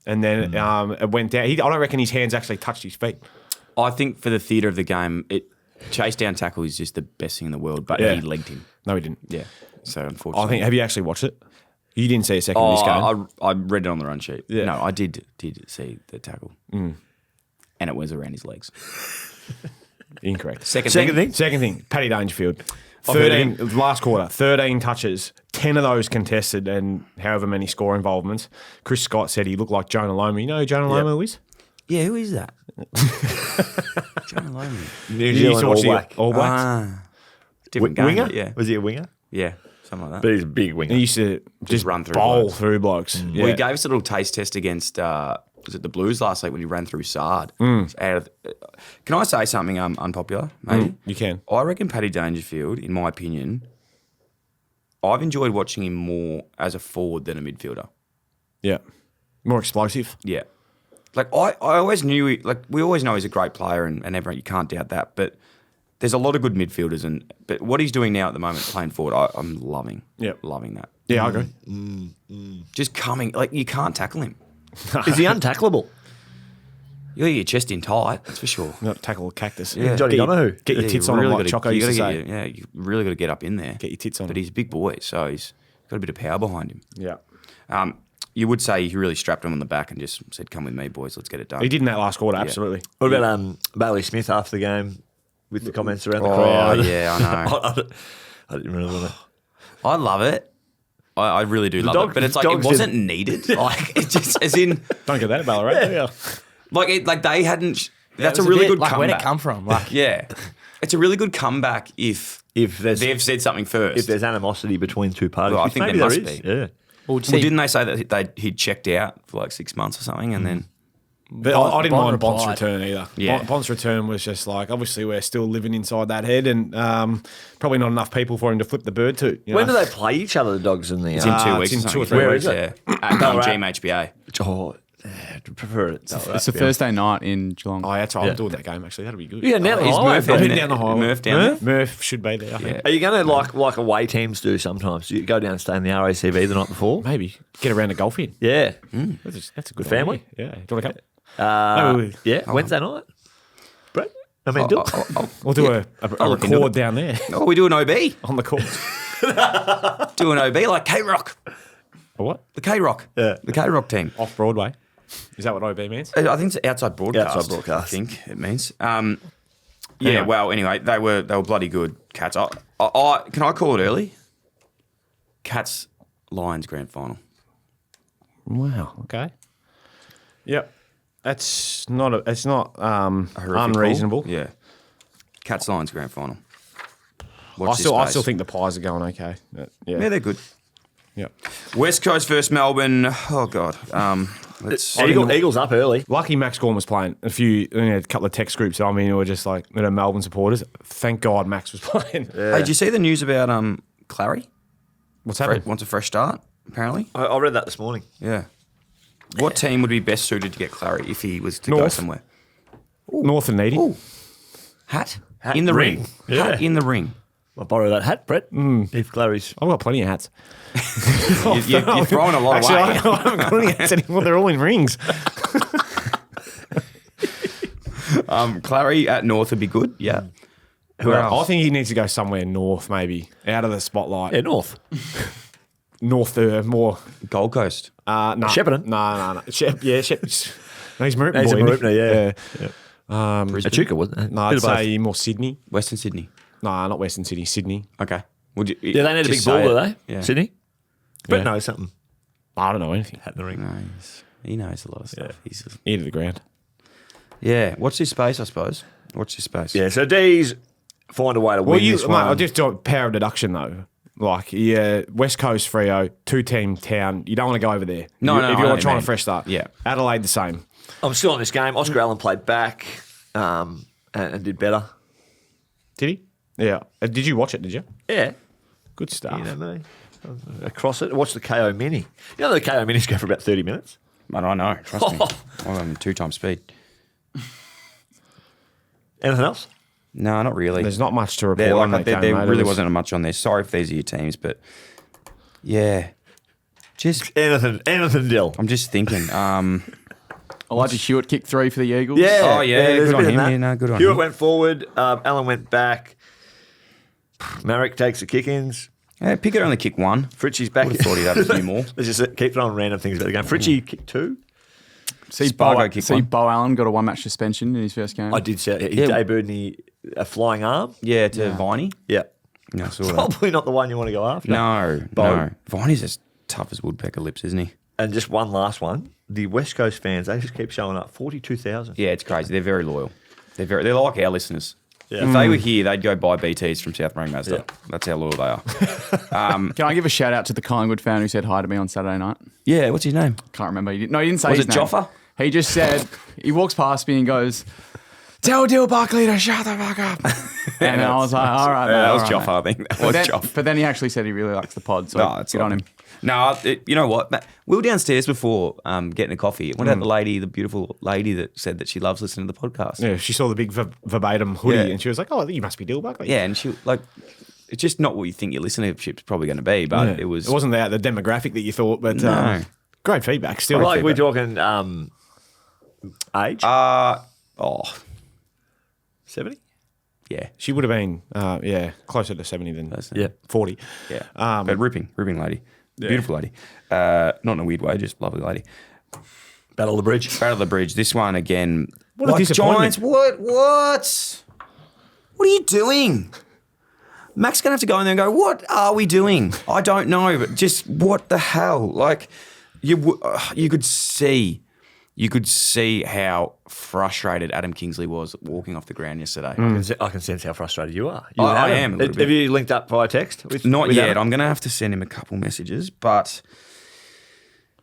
and then it went down. I don't reckon his hands actually touched his feet. I think for the theatre of the game, chase down tackle is just the best thing in the world, but Yeah. he legged him. No, he didn't. Yeah. So unfortunately. I think. Have you actually watched it? You didn't see a second of this game. I read it on the run sheet. Yeah. No, I did see the tackle. And it was around his legs. Incorrect. Second Second thing. thing? Second thing, Paddy Dangerfield. heard of 13 last quarter, 13 touches, 10 of those contested, and however many score involvements. Chris Scott said he looked like Jonah Lomu. You know who Jonah Lomu is? Yeah, who is that? John Loman. New You used Zealand to All watch the Black. All Blacks. Different game. Winger? but Yeah. Was he a winger? Yeah. Something like But that. he's a big winger. He used to just run through bowl blokes. through blokes. Yeah. Well, he gave us a little taste test against was it the Blues last week when he ran through Sard. Can I say something unpopular, maybe? You can. I reckon Paddy Dangerfield, in my opinion, I've enjoyed watching him more as a forward than a midfielder. Yeah. More explosive. Yeah. Like, I always knew, we always know he's a great player and everyone, you can't doubt that. But there's a lot of good midfielders. But what he's doing now at the moment, playing forward, I'm loving. Yep. Loving that. Yeah, I agree. Just coming, you can't tackle him. Is he untackleable? You got your chest in tight, that's for sure. Not tackle a cactus. Yeah. Johnny Get your- Donoghue. Get your Yeah, tits you on him really like gotta- Choco you used to gotta say. get you really got to get up in there. Get your tits on But him. he's a big boy, so he's got a bit of power behind him. Yeah. You would say he really strapped him on the back and just said, "Come with me, boys, let's get it done." He did in that last quarter, absolutely. What about Bailey Smith after the game with the comments around the Oh, crowd? yeah, I know. I didn't really want to. I love it. I really do love dog- it. But it's like dogs it wasn't needed. Like it just as in Don't get that, Ballarat. Yeah. like they hadn't. That's It a was really bit good like, comeback. where'd it come from? Like, Yeah, it's a really good comeback if There's they've said something first. if there's animosity between two parties, Well, I which think maybe there there must is. be. Yeah. well, well, didn't they say that he'd checked out for like 6 months or something, and then But I didn't mind Bond Bond's replied. return either. Yeah. Bond's return was just like, obviously we're still living inside that head and probably not enough people for him to flip the bird to. You When know? do they play each other, the Dogs and the? it's in 2 it's weeks. in or 2 or something. 3 Where weeks. is Yeah, it? at Ballarat. GMHBA. Oh, I prefer it. It's a Thursday night in Geelong. Oh, that's right. Yeah. I'm doing that game actually. That'll be good. Yeah, now Is Murph I'm down heading there? down the highway. Murph down there? Murph should be there. I think. Yeah. Are you going to like away teams do sometimes? You go down and stay in the RACV the night before? Maybe get around to golfing. Yeah. That's a good family? idea. Yeah. Do you want to come? Maybe Yeah. Wednesday night. Brett? I mean, do We'll do a I'll look into record it. down there Oh, we do an OB. on the course. Do an OB like K-Rock. Or what? The K-Rock. Yeah. The K-Rock team. Off Broadway. Is that what OB means? I think it's outside broadcast. Outside broadcast. I think it means. Yeah. Well, anyway, they were bloody good. Cats. Can I call it early? Cats Lions grand final. Wow. Okay. Yep. It's not A horrific unreasonable. call. Yeah. Cats Lions grand final. I Watch still this space. think the Pies are going okay. Yeah. Yeah, they're good. Yep. West Coast versus Melbourne. Oh God. Let's. Eagles up early. Lucky Max Gorn was playing. A couple of text groups. I mean, who were just like Melbourne supporters. Thank God Max was playing. Hey, did you see the news about Clary? What's happening? Wants a fresh start. Apparently. I read that this morning. Yeah. What team would be best suited to get Clary if he was to go North. somewhere? North and Needy. Ooh. Hat in the ring. Yeah. Hat in the ring. I'll borrow that hat, Brett. If Clary's. I've got plenty of hats. You're throwing a lot Actually, away. I haven't got any hats anymore. They're all in rings. Clary at North would be good. Yeah. Who I else? think he needs to go somewhere north, maybe out of the spotlight. Yeah, North. North, more. Gold Coast. No. Shepparton? No. Shep. No, he's Maroopna He's a boy. isn't he? Maroopna, yeah. Brisbane? Echuca, wasn't it? No, I'd Bit of both. say more Sydney. Western Sydney. No, not Western Sydney. Sydney. Okay. Would you, Yeah, they need a just big ball, say do it. they? Yeah. Sydney? Brett Yeah. knows something. I don't know anything. Hat in the ring. He knows a lot of stuff. He's Ear to the ground. watch this space, I suppose. Watch this space. Yeah, so D's find a way to win this mate, one. I'll just do a power of deduction though. Like, West Coast Freo, 2-team town. You don't want to go over there. No, if no, I you're know what trying you a mean. fresh start. Yeah. Adelaide the same. I'm still on this game. Oscar Allen played back and did better. Did he? Yeah. Did you watch it? Did you? Yeah. Good stuff. You know me. Across it. Watch the KO Mini. You know the KO Minis go for about 30 minutes? But I know. Trust me. I'm 2 times speed. Anything else? No, not really. There's not much to report There, on like, that there game, mate. really It was- wasn't much on there. Sorry if these are your teams, but yeah. Just Anything, Dill. I'm just thinking. Elijah Hewitt kicked 3 for the Eagles. Yeah. Oh, yeah, there's good a on bit of him. that. Yeah, no, good on Hewitt him. went forward. Allen went back. Marek takes the kick-ins. Pickett only kicked 1. Fritchie's back. Would have thought he'd have a few more. Let's just keep throwing random things about the game. Fritchie kicked 2. Spargo kicked 1. Bo Allen got a 1-match suspension in his first game. I did say he Yeah. debuted a flying arm. Yeah, to Viney. Yeah. No, I saw that. Probably not the one you want to go after. No, Bo. no. Viney's as tough as woodpecker lips, isn't he? And just one last one. The West Coast fans, they just keep showing up. 42,000. Yeah, it's crazy. They're very loyal. They're like our listeners. Yeah. If they were here, they'd go buy BTs from South Marine Mazda. Yeah. That's how loyal they are. Can I give a shout out to the Collingwood fan who said hi to me on Saturday night? Yeah, what's his name? Can't remember. He didn't say Was his it name. Joffa? He just said, he walks past me and goes, "Tell Dill Buckley to shut the fuck up." And I was like, all right, mate, that all was right, Joffa, mate. I think. That But was then, Joffa. but then he actually said he really likes the pod, so No, it's good on him. No, you know what? We were downstairs before getting a coffee. What about the lady, the beautiful lady that said that she loves listening to the podcast? Yeah, she saw the big verbatim hoodie Yeah. and she was like, "Oh, you must be Dill Buckley." Yeah, and she like, it's just not what you think your listenership's probably going to be, but Yeah. it was. It wasn't the demographic that you thought, but No. great feedback. Still, Like we're feedback. talking age? 70? Yeah, She would have been, closer to 70 than Yeah. 40. yeah. But ripping lady, beautiful lady. Not in a weird way, just lovely lady. Battle of the Bridge. Battle of the Bridge. This one again. What a disappointment. Giants. What? What are you doing? Mac's gonna have to go in there and go, what are we doing? I don't know, but just what the hell? Like, you could see how frustrated Adam Kingsley was walking off the ground yesterday. I can sense how frustrated you are. I am a little Have bit. you linked up via text? Not with yet. Adam? I'm gonna have to send him a couple messages, but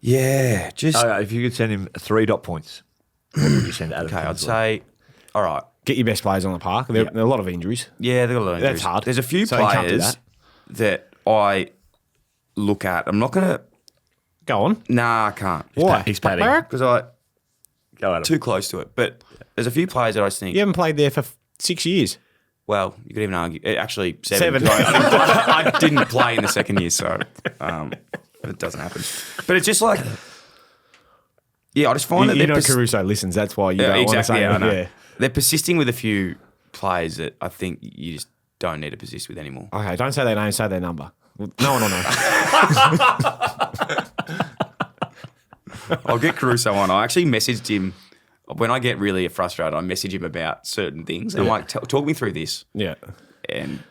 yeah, just If you could send him 3 dot points, what would you send Adam? okay. I'd Kingsley? say, all right. Get your best players on the park. There are a lot of injuries. Yeah, they've got a lot of That's injuries. hard. There's a few So you can't do players that I look at. I'm not gonna. Go on. Nah, I can't. Why? He's padding. Because I Go Adam. too close to it. But there's a few players that I just think. You haven't played there for 6 years. Well, you could even argue. Actually, 7. Seven. because I didn't play in the second year, so it doesn't happen. But it's just like, yeah, I just find that You they're know Caruso listens. That's why you yeah, don't want to exactly. say Yeah, I know. yeah. They're persisting with a few players that I think you just don't need to persist with anymore. Okay, don't say their name, say their number. No one will know. I'll get Caruso on. I actually messaged him when I get really frustrated. I message him about certain things. And I'm like, talk me through this. Yeah. And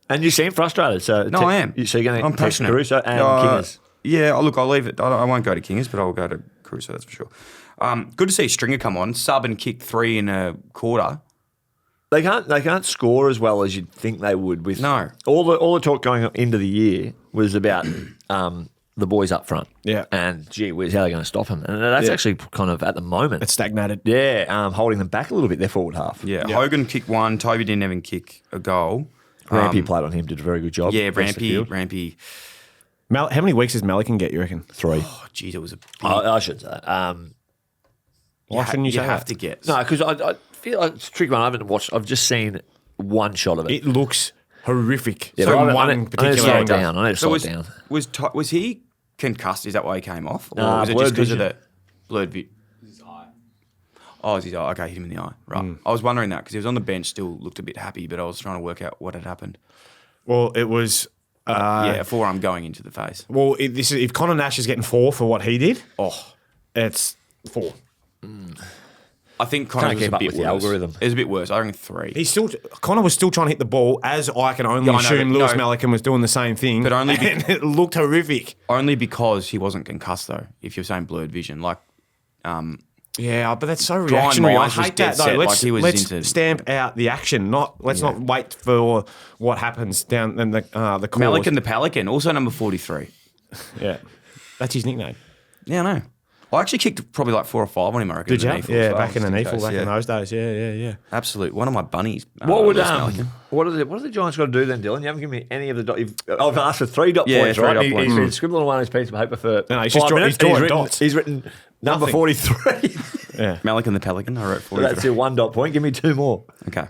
And you seem frustrated. So no, I am. So you're going I'm to text passionate. Caruso and Kingers. Yeah, look, I'll leave it. I won't go to Kingers, but I'll go to Caruso, that's for sure. Good to see Stringer come on, sub and kick 3 in a quarter. They can't score as well as you'd think they would. With No. all the talk going into the year was about the boys up front. Yeah. And gee whiz, how are they going to stop them? And that's actually kind of at the moment. It's stagnated. Yeah, holding them back a little bit. Their forward half. Yeah, Hogan kicked 1. Toby didn't even kick a goal. Rampy played on him, did a very good job. Yeah, across the field. Rampy. How many weeks does Melican get, you reckon? 3. Oh, geez, it was a big. I should say. Why shouldn't you say have that? to get. No, because I feel like it's a tricky one. I haven't watched. I've just seen one shot of it. It looks horrific Yeah, from but one I need to particular slow it angle. down. I need to slow was it down. was he concussed? Is that why he came off, or Nah, was it blurred just because of vision. the blurred view? Oh, it was his eye. Okay, hit him in the eye. Right. I was wondering that because he was on the bench, still looked a bit happy, but I was trying to work out what had happened. Well, it was Yeah, a forearm going into the face. Well, if Connor Nash is getting 4 for what he did, it's 4. I think Connor Can't was keep a up bit with the worse. algorithm. It was a bit worse. I reckon 3. Connor was still trying to hit the ball, as I can only Yeah, I know, assume but Lewis no. Melican was doing the same thing. But only and it looked horrific. Only because he wasn't concussed, though, if you're saying blurred vision. Like, Yeah, but that's so Brian reactionary. I Rice was hate dead that though. set, Let's, like he was let's into- stamp out the action. Let's not wait for what happens down in the cause. Melican the Pelican, also number 43. Yeah, that's his nickname. Yeah, I know. I actually kicked probably like 4 or 5 on him, I reckon. Did you? in the Neefle Yeah, as well, back in the just Neefle, case, back yeah. in those days. Yeah. Absolute. One of my bunnies. What would Lewis Melican. what are the Giants got to do then, Dylan? You haven't given me any of the dot. I've asked for 3 dot Yeah, points, 3 right? dot He's points. been scribbling on his piece of paper for No, he's 5 just drawing- minutes. he's drawing written, dots. He's written number Nothing. 43. Yeah. Melican the Pelican, I wrote So 43. that's your 1 dot point. Give me 2 more. Okay.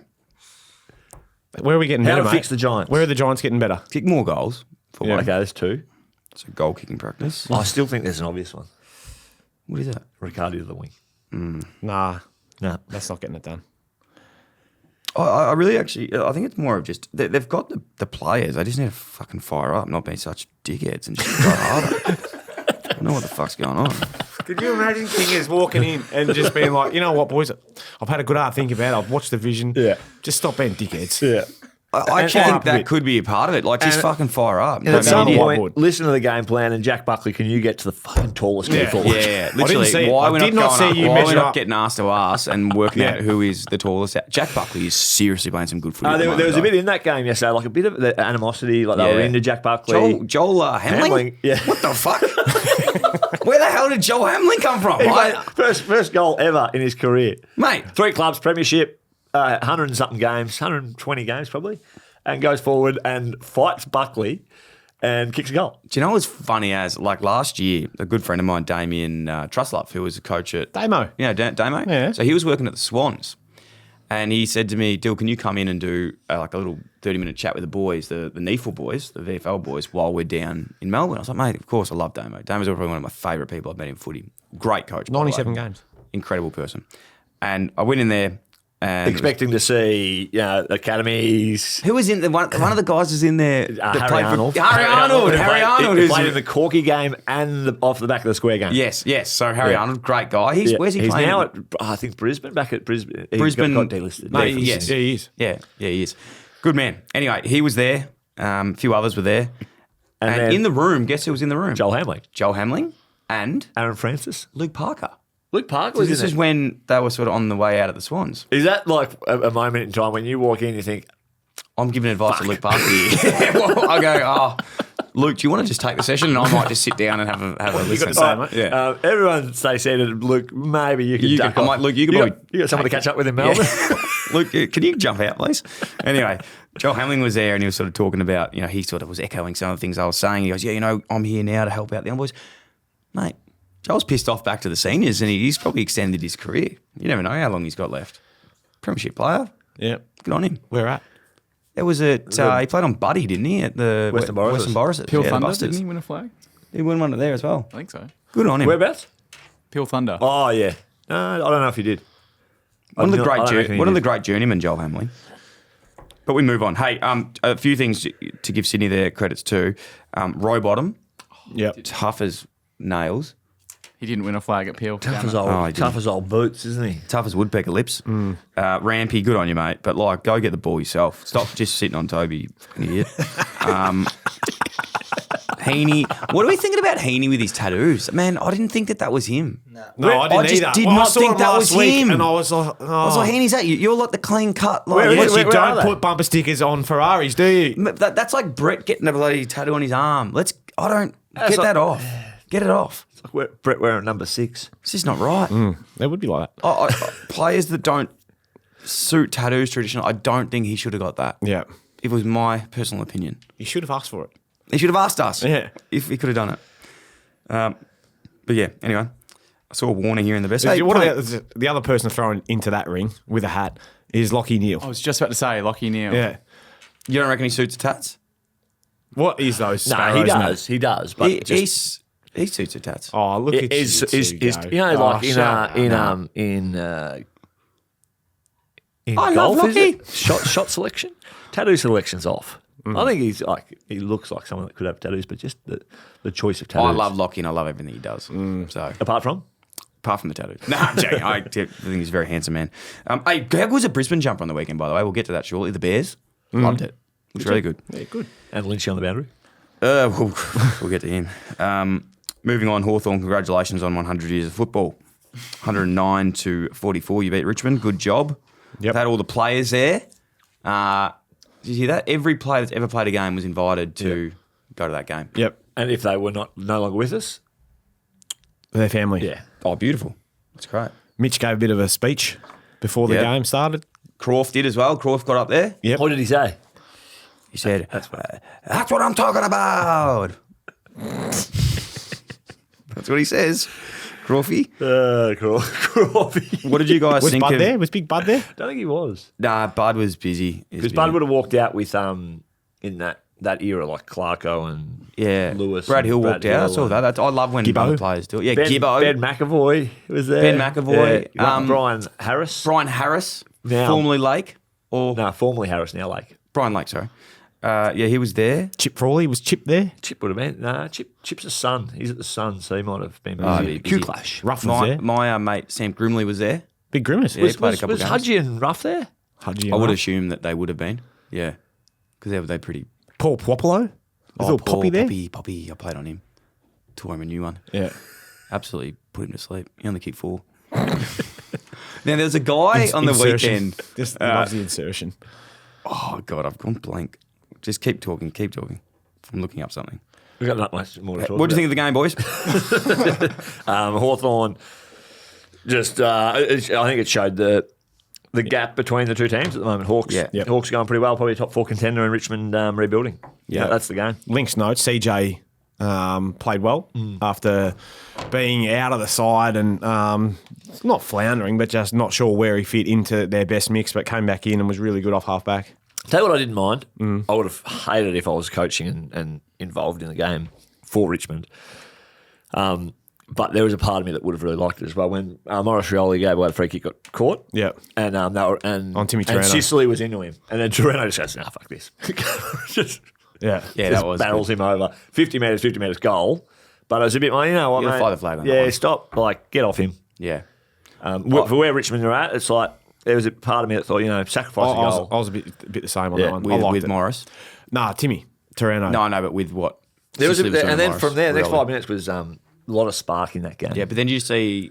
Where are we getting How better, to mate? fix the Giants? Where are the Giants getting better? Kick more goals. For Yeah. one. Okay, that's 2. It's a goal kicking practice. I still think there's an obvious one. What is that? Riccardi to the wing. Nah, No. that's not getting it done. I really actually, I think it's more of just, they've got the players. They just need to fucking fire up, not be such dickheads and just go harder. I don't know what the fuck's going on. Could you imagine Kingers walking in and just being like, you know what, boys, I've had a good hard think about it. I've watched the vision. Yeah. Just stop being dickheads. Yeah. I actually fire think up a that bit. could be a part of it. Like, just fucking fire up. And Don't at be some an idiot. I would. point, listen to the game plan and Jack Buckley, can you get to the fucking tallest key forward? Yeah, literally. see it. Why I we're did not not going see up, you why measure we're not up. getting asked to ask and working Yeah. out who is the tallest. Jack Buckley is seriously playing some good footy. at the There moment, was a though. bit in that game yesterday, like a bit of the animosity, like they were Yeah. into Jack Buckley. Joel Hamling? Hamling, yeah. What the fuck? Where the hell did Joel Hamling come from? He played first goal ever in his career. Mate, 3 clubs, premiership, 100 and something games, 120 games probably, and goes forward and fights Buckley and kicks a goal. do you know what's funny as, like last year, a good friend of mine, Damien Truslove, who was a coach at... Damo. Yeah, Damo? Yeah. So he was working at the Swans. And he said to me, Dill, can you come in and do like a little 30-minute chat with the boys, the Neefle boys, the VFL boys, while we're down in Melbourne? I was like, mate, of course, I love Damo. Damo's probably one of my favourite people I've met in footy. Great coach. by the way. 97 games. Incredible person. And I went in there and... Expecting to see, academies. Who was in the one of the guys was in there that Harry played Arnold. for Harry Arnold. Harry Arnold He who's played in the Corky game and off the back of the square game. Yes. So Harry Yeah. Arnold, great guy. Where's he He's playing? now at, I think, Brisbane, back at Brisbane. He Brisbane got delisted. No, Definitely. yes. Yeah, he is. Yeah, he is. Good man. Anyway, he was there. A few others were there. And then- in the room, guess who was in the room? Joel Hamling. Joel Hamling and Aaron Francis. Luke Parker. Luke Parker So was this in is it. when they were sort of on the way out of the Swans. Is that like a moment in time when you walk in and you think, I'm giving advice to Luke Parker here. Well, I go, Luke, do you want to just take the session? And I might just sit down and have a listen. to say, mate? Yeah. everyone stay seated. Luke, maybe you can You duck can- I'm off. like, Luke, you could got- probably you got someone to take catch up with in Melbourne. Yeah. Luke, can you jump out, please? Anyway, Joel Hamling was there and he was sort of talking about, he sort of was echoing some of the things I was saying. He goes, I'm here now to help out the young boys. Mate, Joel's pissed off back to the seniors and he's probably extended his career. You never know how long he's got left. Premiership player. Yeah. Good on him. Where at? There was he played on Buddy, didn't he? At the Western Boris's. Western Boris's. Peel the Thunder, Busters. didn't he win a flag? He won one there as well. I think so. Good on him. Whereabouts? Peel Thunder. Oh, yeah. No, I don't know if he did. One of the I don't reckon he one of did. the great journeymen, Joel Hamling. But we move on. Hey, a few things to give Sydney their credits to. Roy Bottom, Yep. tough as nails, He didn't win a flag at Peel. Tough damn as it. old, Oh, he didn't. tough as old boots, isn't he? tough as woodpecker lips. Rampy, good on you, mate. But go get the ball yourself. Stop just sitting on Toby, you fucking idiot. Heaney, what are we thinking about Heaney with his tattoos? Man, I didn't think that was him. No, I didn't just either. did I not saw think him that last was week him. And I was like, I was like, Heaney's that you? You're like the clean cut. Like, Where- yes, where- you where don't are they? put bumper stickers on Ferraris, do you? That's like Brett getting a bloody tattoo on his arm. I don't That's get like- that off. Get it off. It's like Brett wearing number 6. It's just not right. It would be like that. Players that don't suit tattoos traditional, I don't think he should have got that. Yeah. It was my personal opinion. You should have asked for it. He should have asked us. Yeah. If he could have done it. But yeah, anyway, I saw a Warner here in the best. Hey, What play- about the other person thrown into that ring with a hat is Lockie Neal. I was just about to say Lockie Neal. Yeah. you don't reckon he suits the tats? What is those No, sparrows, he mate? does. He does. But He suits the tats. Oh, look at is you two you know, go. like shut in up. in I love golf, is Lockie. it? Shot selection, tattoo selection's off. I think he looks like someone that could have tattoos, but just the choice of tattoos. I love Lockie. I love everything he does. So Apart from? apart from the tattoos. No, I'm joking. I think he's a very handsome man. Hey, how was a Brisbane jumper on the weekend, by the way? We'll get to that shortly. The Bears. Loved it. It was really good. Yeah, good. And Lynchy on the boundary. We'll get to him. Moving on, Hawthorn, congratulations on 100 years of football. 109 to 44, you beat Richmond. Good job. Yep. Had all the players there. Did you hear that? Every player that's ever played a game was invited to go to that game. Yep. And if they were no longer with us, Their family. yeah. Oh, beautiful. That's great. Mitch gave a bit of a speech before the Yep. game started. Croft did as well. Croft got up there. Yep. What did he say? He said, that's what I'm talking about. That's what he says. Crofty. Crawfy. What did you guys Was think Bud of... there? Was Big Bud there? Don't think he was. Nah, Bud was busy. Because Bud would have walked out with in that era like Clarko and Lewis. Brad and Hill Brad walked out. I saw and that. I love when Gibbo. other players do it. Yeah, Ben, Gibbo. Ben McAvoy was there. Ben McAvoy. Yeah. Brian Harris. Brian Harris, Now- formerly Lake. Or No, formerly Harris, now Lake. Brian Lake, sorry. Yeah, he was there. Chip Frawley. Was Chip there? Chip would have been. Nah, Chip's a son. He's at the Sun, so he might have been busy. busy. Q-Clash. Ruff was there. My mate Sam Grimley was there. Big Grimace. Yeah, he played a couple Was of games. Hudgy and Ruff there? Hudgy I would Ruff. assume that they would have been. Yeah. Because they're pretty... Paul Puopolo. Was little Paul, Poppy there? Poppy, I played on him. Tore him a new one. Yeah. Absolutely put him to sleep. He only kicked 4. Now, there's a guy on the Insertion. weekend. Just loves the insertion. Oh, God, I've gone blank. Just keep talking. I'm looking up something. We've got not much more to talk What do you think of the game, boys? Hawthorn just, I think it showed the gap between the two teams at the moment. Hawks, Yeah. Yep. Hawks are going pretty well, probably a top 4 contender, and Richmond rebuilding. Yeah, that's the game. Links notes, CJ played well after being out of the side and not floundering, but just not sure where he fit into their best mix, but came back in and was really good off halfback. Tell you what I didn't mind. I would have hated if I was coaching and involved in the game for Richmond. But there was a part of me that would have really liked it as well. When Morris Rioli gave away the free kick, got caught. Yeah. And On Timmy and Turano. Sicily was into him. And then Turano just goes, nah, fuck this. just Yeah. Yeah, just that was barrels him over. 50 metres goal. But it was a bit like, you know what, You gotta mate? fly the flag on that Yeah, one. stop. Like, get off him. Yeah. For where Richmond are at, it's like, there was a part of me that thought, sacrifice a goal. I was a bit the same on Yeah, that one. I liked With it. Morris. Nah, Timmy Turano. No, but with what? There was Sicily was and doing then Morris, from there, the next really. 5 minutes was a lot of spark in that game. Yeah, but then you see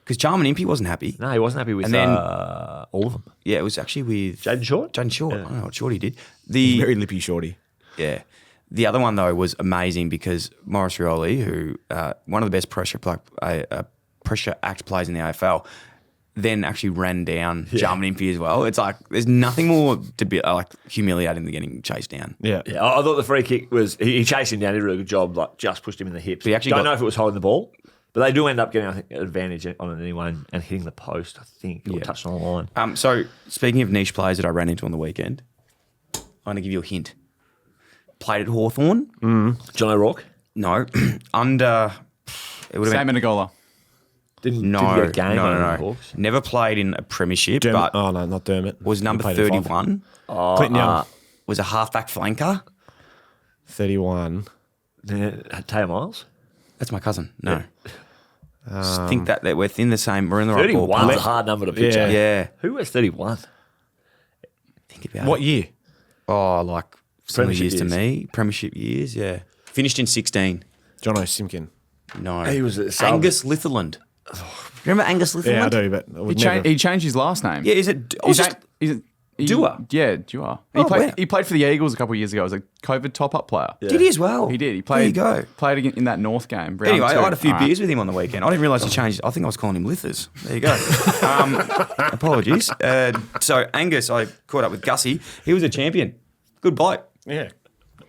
because Jarman Impey wasn't happy. No, he wasn't happy with And then- all of them. Yeah, it was actually with Jaden Short? Jaden Short. Yeah. I don't know what Shorty did. The Very lippy shorty. Yeah. The other one, though, was amazing because Morris Rioli, who one of the best pressure act players in the AFL, then actually ran down Jarman Impey as well. It's like there's nothing more to be humiliating than getting chased down. Yeah. Yeah, I thought the free kick was he chased him down, did a really good job, like just pushed him in the hips. He actually Don't got- know if it was holding the ball, but they do end up getting I think, an advantage on it anyway and hitting the post, I think, or touching on the line. So speaking of niche players that I ran into on the weekend, I'm going to give you a hint. Played at Hawthorn. John O'Rourke No. Under... It would have Sam been... Menegola. didn't No, get a game on the no. Hawks. Never played in a premiership, Dermot. but Oh, no, not Dermot. was He number played at 31. Clinton Young. Was a halfback flanker. 31. Taya Miles? That's my cousin. No. Just think that we're in the same... We're in the right 31 ballpark. is a hard number to picture. Yeah. Who was 31? Think about What it. year? Oh, like similar Premiership years to years. me. Premiership years, yeah. Finished in 16. Jono Simpkin. No. He was at sub. Angus Litherland. Remember Angus Litherland? Yeah, I do, but I would He, never. he changed his last name. Yeah, is it... I He's was just- Dua? Yeah, Dua. Oh, wow. He played for the Eagles a couple of years ago as a COVID top-up player. Did he as well? He did. He There you played. go. Played in that North game. round Anyway, two. I had a few All right. beers with him on the weekend. I didn't realise he changed. I think I was calling him Lithers. There you go. Apologies. So Angus, I caught up with Gussie. He was a champion. Good bloke. Yeah.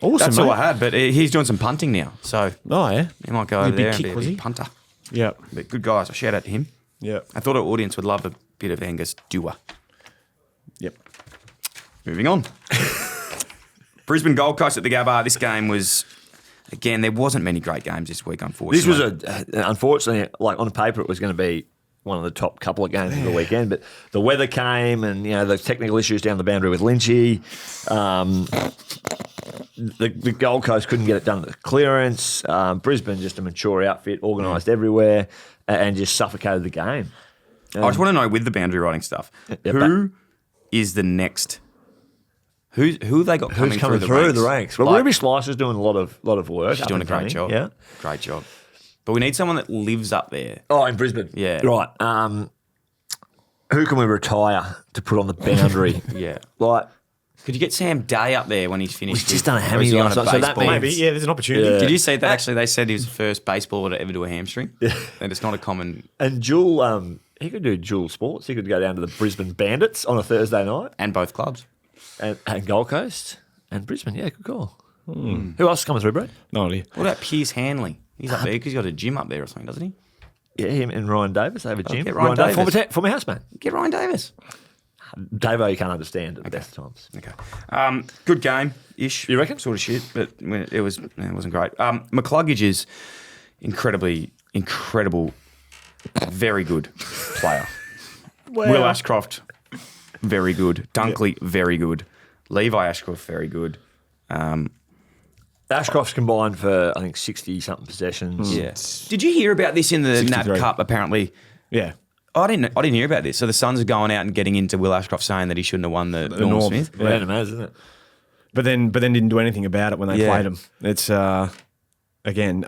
Awesome, That's mate. all I had. But he's doing some punting now, so Oh, yeah. he might go Was he over a big there and kick, be a was big he? punter. Yeah. But good guys. I shout out to him. Yeah. I thought our audience would love a bit of Angus Dua. Yep. Moving on. Brisbane Gold Coast at the Gabba. This game was, again, there wasn't many great games this week, unfortunately. This was unfortunately, like on paper, it was going to be one of the top couple of games of the weekend. But the weather came, and the technical issues down the boundary with Lynchy. The Gold Coast couldn't get it done at the clearance. Brisbane, just a mature outfit, organised everywhere, and just suffocated the game. I just want to know with the boundary riding stuff, who is the next? Who have they got coming through the ranks? Well, Ruby Slicer's doing a lot of work. She's doing a great job. Yeah, great job. But we need someone that lives up there. Oh, in Brisbane. Yeah. Right. Who can we retire to put on the boundary? Yeah. Like, could you get Sam Day up there when he's finished? He's just done a hammy on last night, so that baseball? Maybe, yeah, there's an opportunity. Yeah. Did you see that actually they said he was the first baseballer to ever do a hamstring? Yeah. And it's not a common... And Jewel, he could do dual sports. He could go down to the Brisbane Bandits on a Thursday night. And both clubs. And Gold Coast and Brisbane. Yeah, good call. Who else is coming through, Brett? No idea. What about Piers Hanley? He's up there because he's got a gym up there or something, doesn't he? Yeah, him and Ryan Davis. They have a gym. get Ryan Davis. Former housemate. Get Ryan Davis. Davo, you can't understand at the best of times. Okay. Good game-ish. You reckon? Sort of shit, but it wasn't great. McCluggage is incredible, very good player. Wow. Will Ashcroft, very good. Dunkley, very good. Levi Ashcroft, very good. Ashcroft's combined for, I think, 60-something possessions. Yeah. Did you hear about this in the 63. NAB Cup, apparently? Yeah. I didn't hear about this. So the Suns are going out and getting into Will Ashcroft saying that he shouldn't have won the Norm Smith. Yeah. Random as, isn't it? But then didn't do anything about it when they played him. It's, again,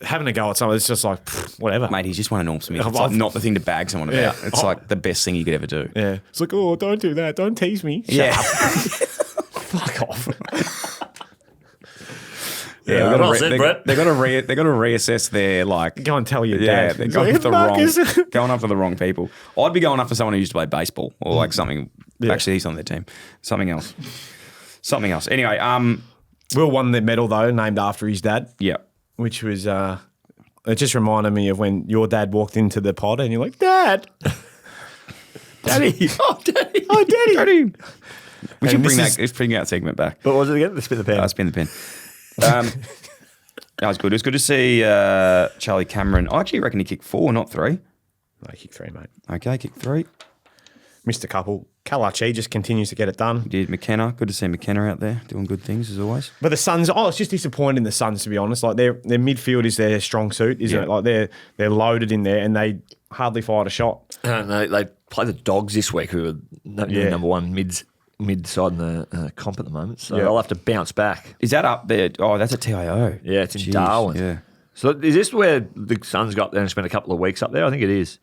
having a go at someone, it's just like, whatever. Mate, he's just won a Norm Smith. It's like not the thing to bag someone about. Yeah. It's like the best thing you could ever do. Yeah. It's like, oh, don't do that. Don't tease me. Yeah. Fuck off. Yeah, well said, Brett. They got to reassess their like. Go and tell your Yeah, dad. they're He's going like, going after the wrong people. I'd be going after someone who used to play baseball or like something. Yeah. Actually, he's on their team. Something else. Anyway, Will won the medal though, named after his dad, yeah. which was it just reminded me of when your dad walked into the pod and you're like, Dad, Daddy, Oh, Daddy. oh Daddy. We should And bring this that. Let's bring that segment back. What was it again? The spin the pen. Spin the pen. That was good. It was good to see Charlie Cameron. I actually reckon he kicked 4, not 3. No, kick 3, mate. Okay, kicked 3. Missed a couple. Kalachi just continues to get it done. Did McKenna. Good to see McKenna out there doing good things as always. But the Suns, it's just disappointing the Suns, to be honest. Like their midfield is their strong suit, isn't it? Like they're loaded in there and they hardly fired a shot. And they play the Dogs this week, who are number one mid-side in the comp at the moment. So they'll have to bounce back. Is that up there? Oh, that's a TIO. Yeah, it's in Darwin. Yeah. So is this where the Suns got there and spent a couple of weeks up there? I think it is.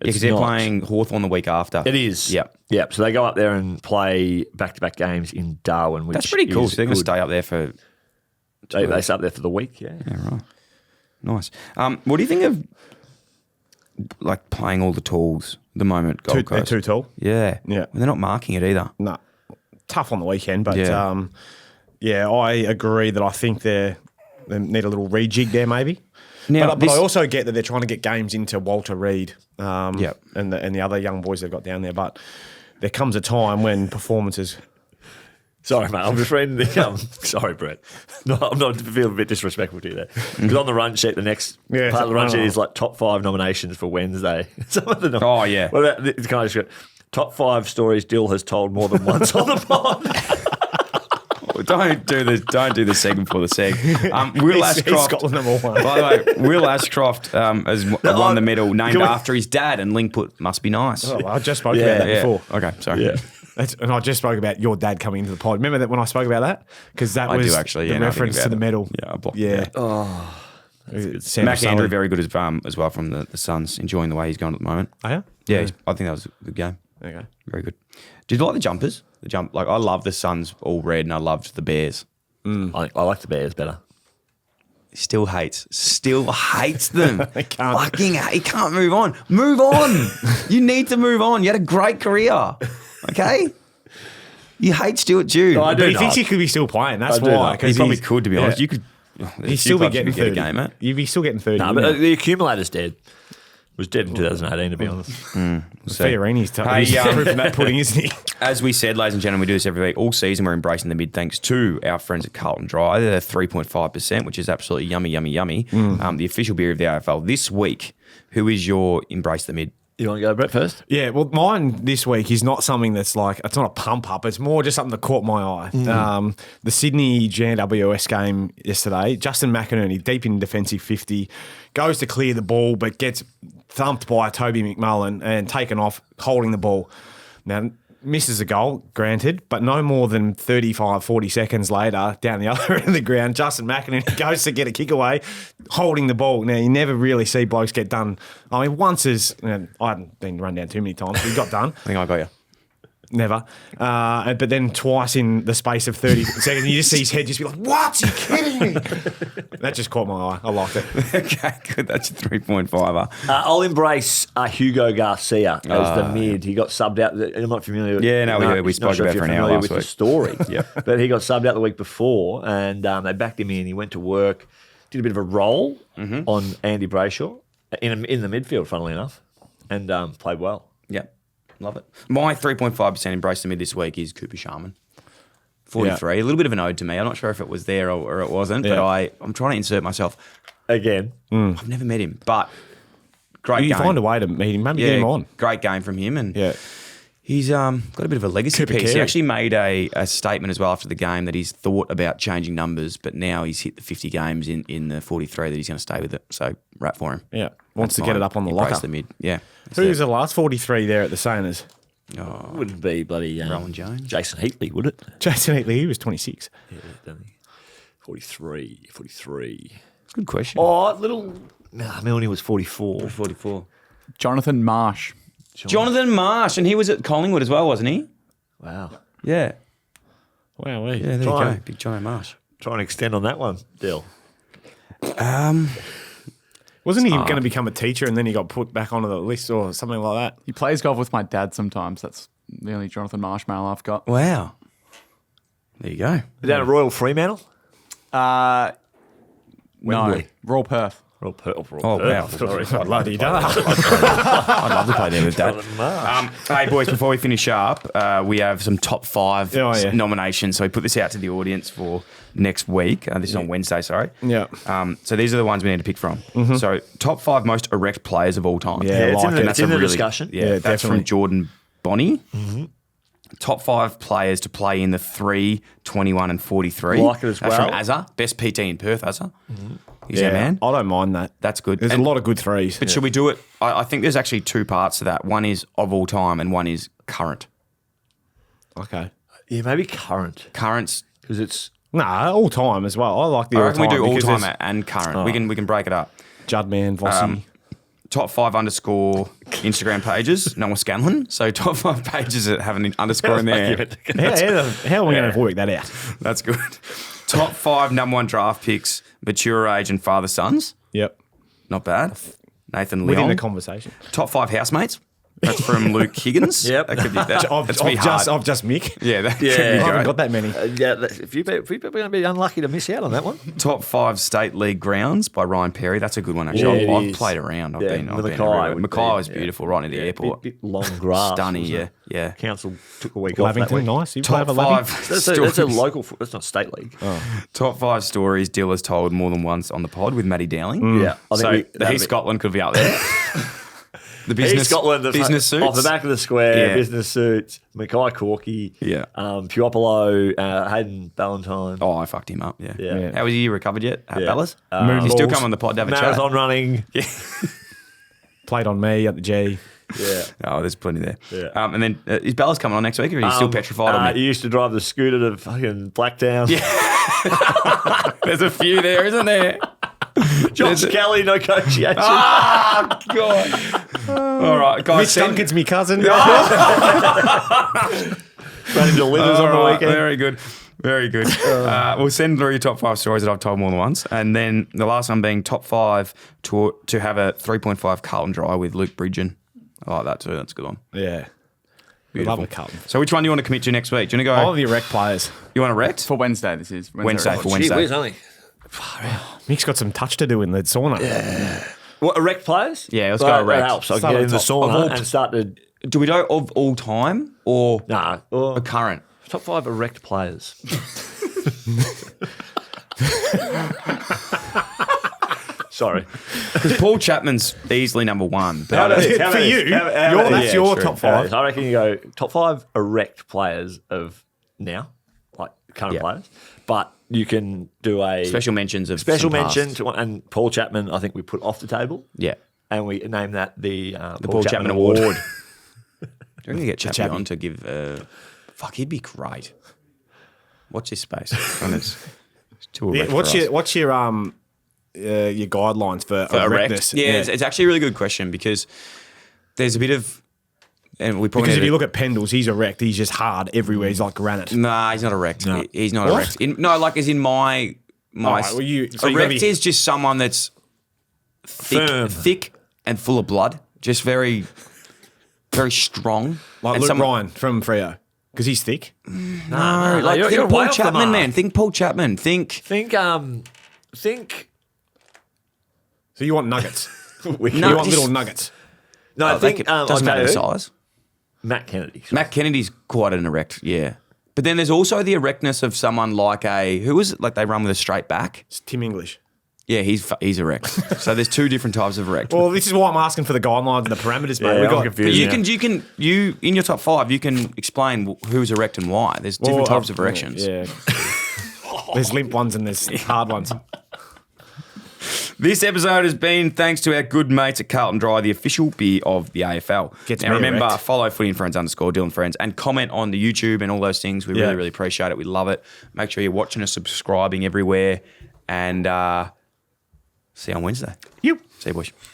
Yeah, because they're playing Hawthorn the week after. It is. Yep. Yep. So they go up there and play back-to-back games in Darwin, which That's pretty cool. is So they're going to good. stay up there for... They stay up there for the week, yeah. Yeah, right. Nice. What do you think of like playing all the tools at the moment, Gold They're Coast? too tall. Yeah. Yeah. And they're not marking it either. No, tough on the weekend, but Yeah. I agree that I think they need a little rejig there, maybe. Now, But I also get that they're trying to get games into Walter Reed, and the other young boys they've got down there. But there comes a time when performances. Sorry, mate. I'm just reading the. Sorry, Brett. No, I'm not feeling a bit disrespectful to you there. Because on the run sheet, the next part of the run sheet is like top 5 nominations for Wednesday. Some of the Oh, yeah. What about it's kind of just top 5 stories Dill has told more than once on the pod. Don't do the segment for the seg. Will He's Ashcroft. Scotland number 1. By the way, Will Ashcroft has won the medal named after his dad, and Ling put must be nice. Oh, I just spoke about that before. Okay, sorry. Yeah. And I just spoke about your dad coming into the pod. Remember that when I spoke about that? Because that I was do actually. the Yeah, reference to the medal. Yeah, I blocked Yeah. it out. Sam Mac Andrew Sully. very good as well from the Suns, enjoying the way he's going at the moment. Oh, yeah? Yeah, I think that was a good game. Okay. Very good. Did you like the jumpers? I love the Suns all red, and I loved the Bears. I like the Bears better. Still hates them. They can't. He can't move on. Move on. You need to move on. You had a great career. Okay? You hate Stuart Jude. I do But he not. thinks he could be still playing. That's I do why. not. He 'cause probably he's- could, to be honest. yeah. You could. He'd still be getting 30. a game, mate. You'd be still getting 30. No, wouldn't but you? the accumulator's dead. Was dead in 2018, to be honest. Fiorini's Hey, proof in that pudding, isn't he? As we said, ladies and gentlemen, we do this every week. All season, we're embracing the mid thanks to our friends at Carlton Dry. They're 3.5%, which is absolutely yummy, yummy, yummy. The official beer of the AFL this week. Who is your embrace the mid? You want to go, Brett, first? Yeah, well, mine this week is not something that's like, it's not a pump up. It's more just something that caught my eye. The Sydney GWS game yesterday, Justin McInerney, deep in defensive 50, goes to clear the ball, but gets thumped by Toby McMullen and taken off holding the ball. Now, misses a goal, granted, but no more than 35, 40 seconds later, down the other end of the ground, Justin McInerney goes to get a kick away, holding the ball. Now, you never really see blokes get done. I mean, once is, I haven't been run down too many times, but he got done. I think I got you. Never. But then twice in the space of 30 seconds, you just see his head just be like, what? Are you kidding me? That just caught my eye. I liked it. Okay, good. That's your 3.5. I'll embrace Hugo Garcia as the mid. He got subbed out. I'm not familiar with we spoke about it for an hour last with week. the story. Yeah. But he got subbed out the week before and they backed him in. He went to work, did a bit of a role on Andy Brayshaw in the midfield, funnily enough, and played well. Yeah. Love it. My 3.5% embrace the mid this week is Cooper Sharman. 43. A little bit of an ode to me. I'm not sure if it was there or it wasn't, but I'm trying to insert myself. Again. I've never met him, but great game. You find a way to meet him. Maybe get him on. Great game from him. And Yeah. he's got a bit of a legacy piece. He Carey. actually made a statement as well after the game that he's thought about changing numbers, but now he's hit the 50 games in the 43 that he's going to stay with it. So, rap for him. Yeah. Wants That's to get my it up on the embrace locker. the mid. Yeah. Who was the last 43 there at the Saners? Wouldn't be bloody Rowan Jones? Jason Heatley, would it? Jason Heatley, he was 26. Yeah, don't he? 43. It's a good question. Oh, Melanie was 44. 44. Jonathan Marsh. Jonathan Marsh, and he was at Collingwood as well, wasn't he? Wow. Yeah. Wow, Yeah, there you go. Big Johnny Marsh. Try and extend on that one, Dill. Wasn't he going to become a teacher and then he got put back onto the list or something like that? He plays golf with my dad sometimes. That's the only Jonathan Marsh mail I've got. Wow. There you go. Is that a Royal Fremantle? No, Wembley. Royal Perth. Royal Perth. Oh, wow. Sorry. Bloody duh. I'd love to play there with Dad. Hey, boys, before we finish up, we have some top 5 nominations. So we put this out to the audience for next week. This is on Wednesday, sorry. Yeah. So these are the ones we need to pick from. So top 5 most erect players of all time. Yeah, it's in the discussion. Yeah, that's definitely. from Jordan Bonney. Top 5 players to play in the 3, 21 and 43. Like it as That's well. from Azza. Best PT in Perth, Azza. He's our man. I don't mind that. That's good. There's a lot of good threes. But should we do it? I think there's actually 2 parts to that. One is of all time and one is current. Okay. Yeah, maybe current. Currents. Because it's... Nah, all time as well. I like the I all reckon we time. do all because time there's and current. We can break it up. Juddman, Vossi. Top 5 _ Instagram pages. Noah Scanlon. So top 5 pages that have an underscore in there. How are we going to work that out? That's good. Top 5 number 1 draft picks, mature age and father sons. Yep. Not bad. Nathan Within the Leon. conversation. Top 5 housemates. That's from Luke Higgins. Yep. That could be that. That's be hard. Of just Mick. Yeah, that Yeah. could I be haven't great. got that many. a few people are going to be unlucky to miss out on that one. Top 5 state league grounds by Ryan Perry. That's a good one actually. Yeah, it I've is. played around. I've Yeah, been the everywhere. Mackay would Mackay be, was beautiful, right near the airport. Bit long grass. Stunning, wasn't yeah. it? Council took a week off that Lavington, week. nice. You play Top over Lavington? 5 That's stories. a local... That's not state league. Top 5 stories Dill has told more than once on the pod with Matty Dowling. Yeah. I think So the that'd Heath be- Scotland could be up there. The business Scotland, business suits. off the back of the square, Yeah. business suits, Mackay Corky, Yeah. Puopolo, Hayden Ballantyne. Oh, I fucked him up. Yeah. Yeah. How was he recovered yet? At Yeah. Bellas? You still come on the pod to have a chat. Marathon running. Played on me at the G. Yeah. Oh, there's plenty there. Yeah. And then is Bellas coming on next week, or are you still petrified on He me? used to drive the scooter to fucking Blacktown. Yeah. There's a few there, isn't there? Josh Kelly, no negotiation. Oh, God. All right, guys. Mitch Duncan's me cousin. Running to Livers on the All right, weekend. very good. Very good. We'll send through your top 5 stories that I've told more than once. And then the last one being top 5 to have a 3.5 Carlton dry with Luke Bridgen. I like that too. That's a good one. Yeah. Beautiful. Love a Carlton. So which one do you want to commit to next week? Do you want to All go? of the erect players. You want to rect? For Wednesday, this is. Wednesday right? for Wednesday. only. Mick's got some touch to do in the sauna. What, erect players? Yeah, let's go erect. That helps. I can Start get at in the the top. sauna and start to... Do we know of all time or Or current? top 5 erect players. Sorry. Because Paul Chapman's easily number one. But For you, that's your top 5. I reckon you go top 5 erect players of now, like current Yeah. players. But you can do a special mentions of special some past. mention to, and Paul Chapman. I think we put off the table, Yeah. and we name that the Paul Chapman Award. Do you reckon you get Chappie Chappie. on to give? Fuck, he'd be great. Watch this space. It's too erect for us. What's your guidelines for For erectness? Yeah, it's actually a really good question because there's a bit of, and we probably Because if need you to- look at Pendles, he's erect. He's just hard everywhere. He's like granite. Nah, he's not erect. No. He's not What? erect. No, like as in my Alright, well, so you gotta erect be- is just someone that's Firm. thick and full of blood, just very, very strong. Like and Luke someone- Ryan from Freo. Because he's thick. No, like you're think way Paul off the Chapman, mark. man. Think Paul Chapman. Think Think. So you want nuggets. We No, you want just- little nuggets. No, I think doesn't matter the size. Matt Kennedy. Matt Kennedy's quite an erect, yeah. But then there's also the erectness of someone like who was it? Like they run with a straight back. It's Tim English. Yeah, he's erect. So there's two different types of erect. Well, this is why I'm asking for the guidelines and the parameters, mate. Yeah, we I'm got confused. you in your top 5, you can explain who's erect and why. There's different types of erections. Yeah. There's limp ones and there's hard ones. This episode has been thanks to our good mates at Carlton Dry, the official beer of the AFL. Gets now me remember, erect. follow Footy and Friends _ Dylan Friends and comment on the YouTube and all those things. We really, really appreciate it. We love it. Make sure you're watching us, subscribing everywhere, and see you on Wednesday. You. See you, boys.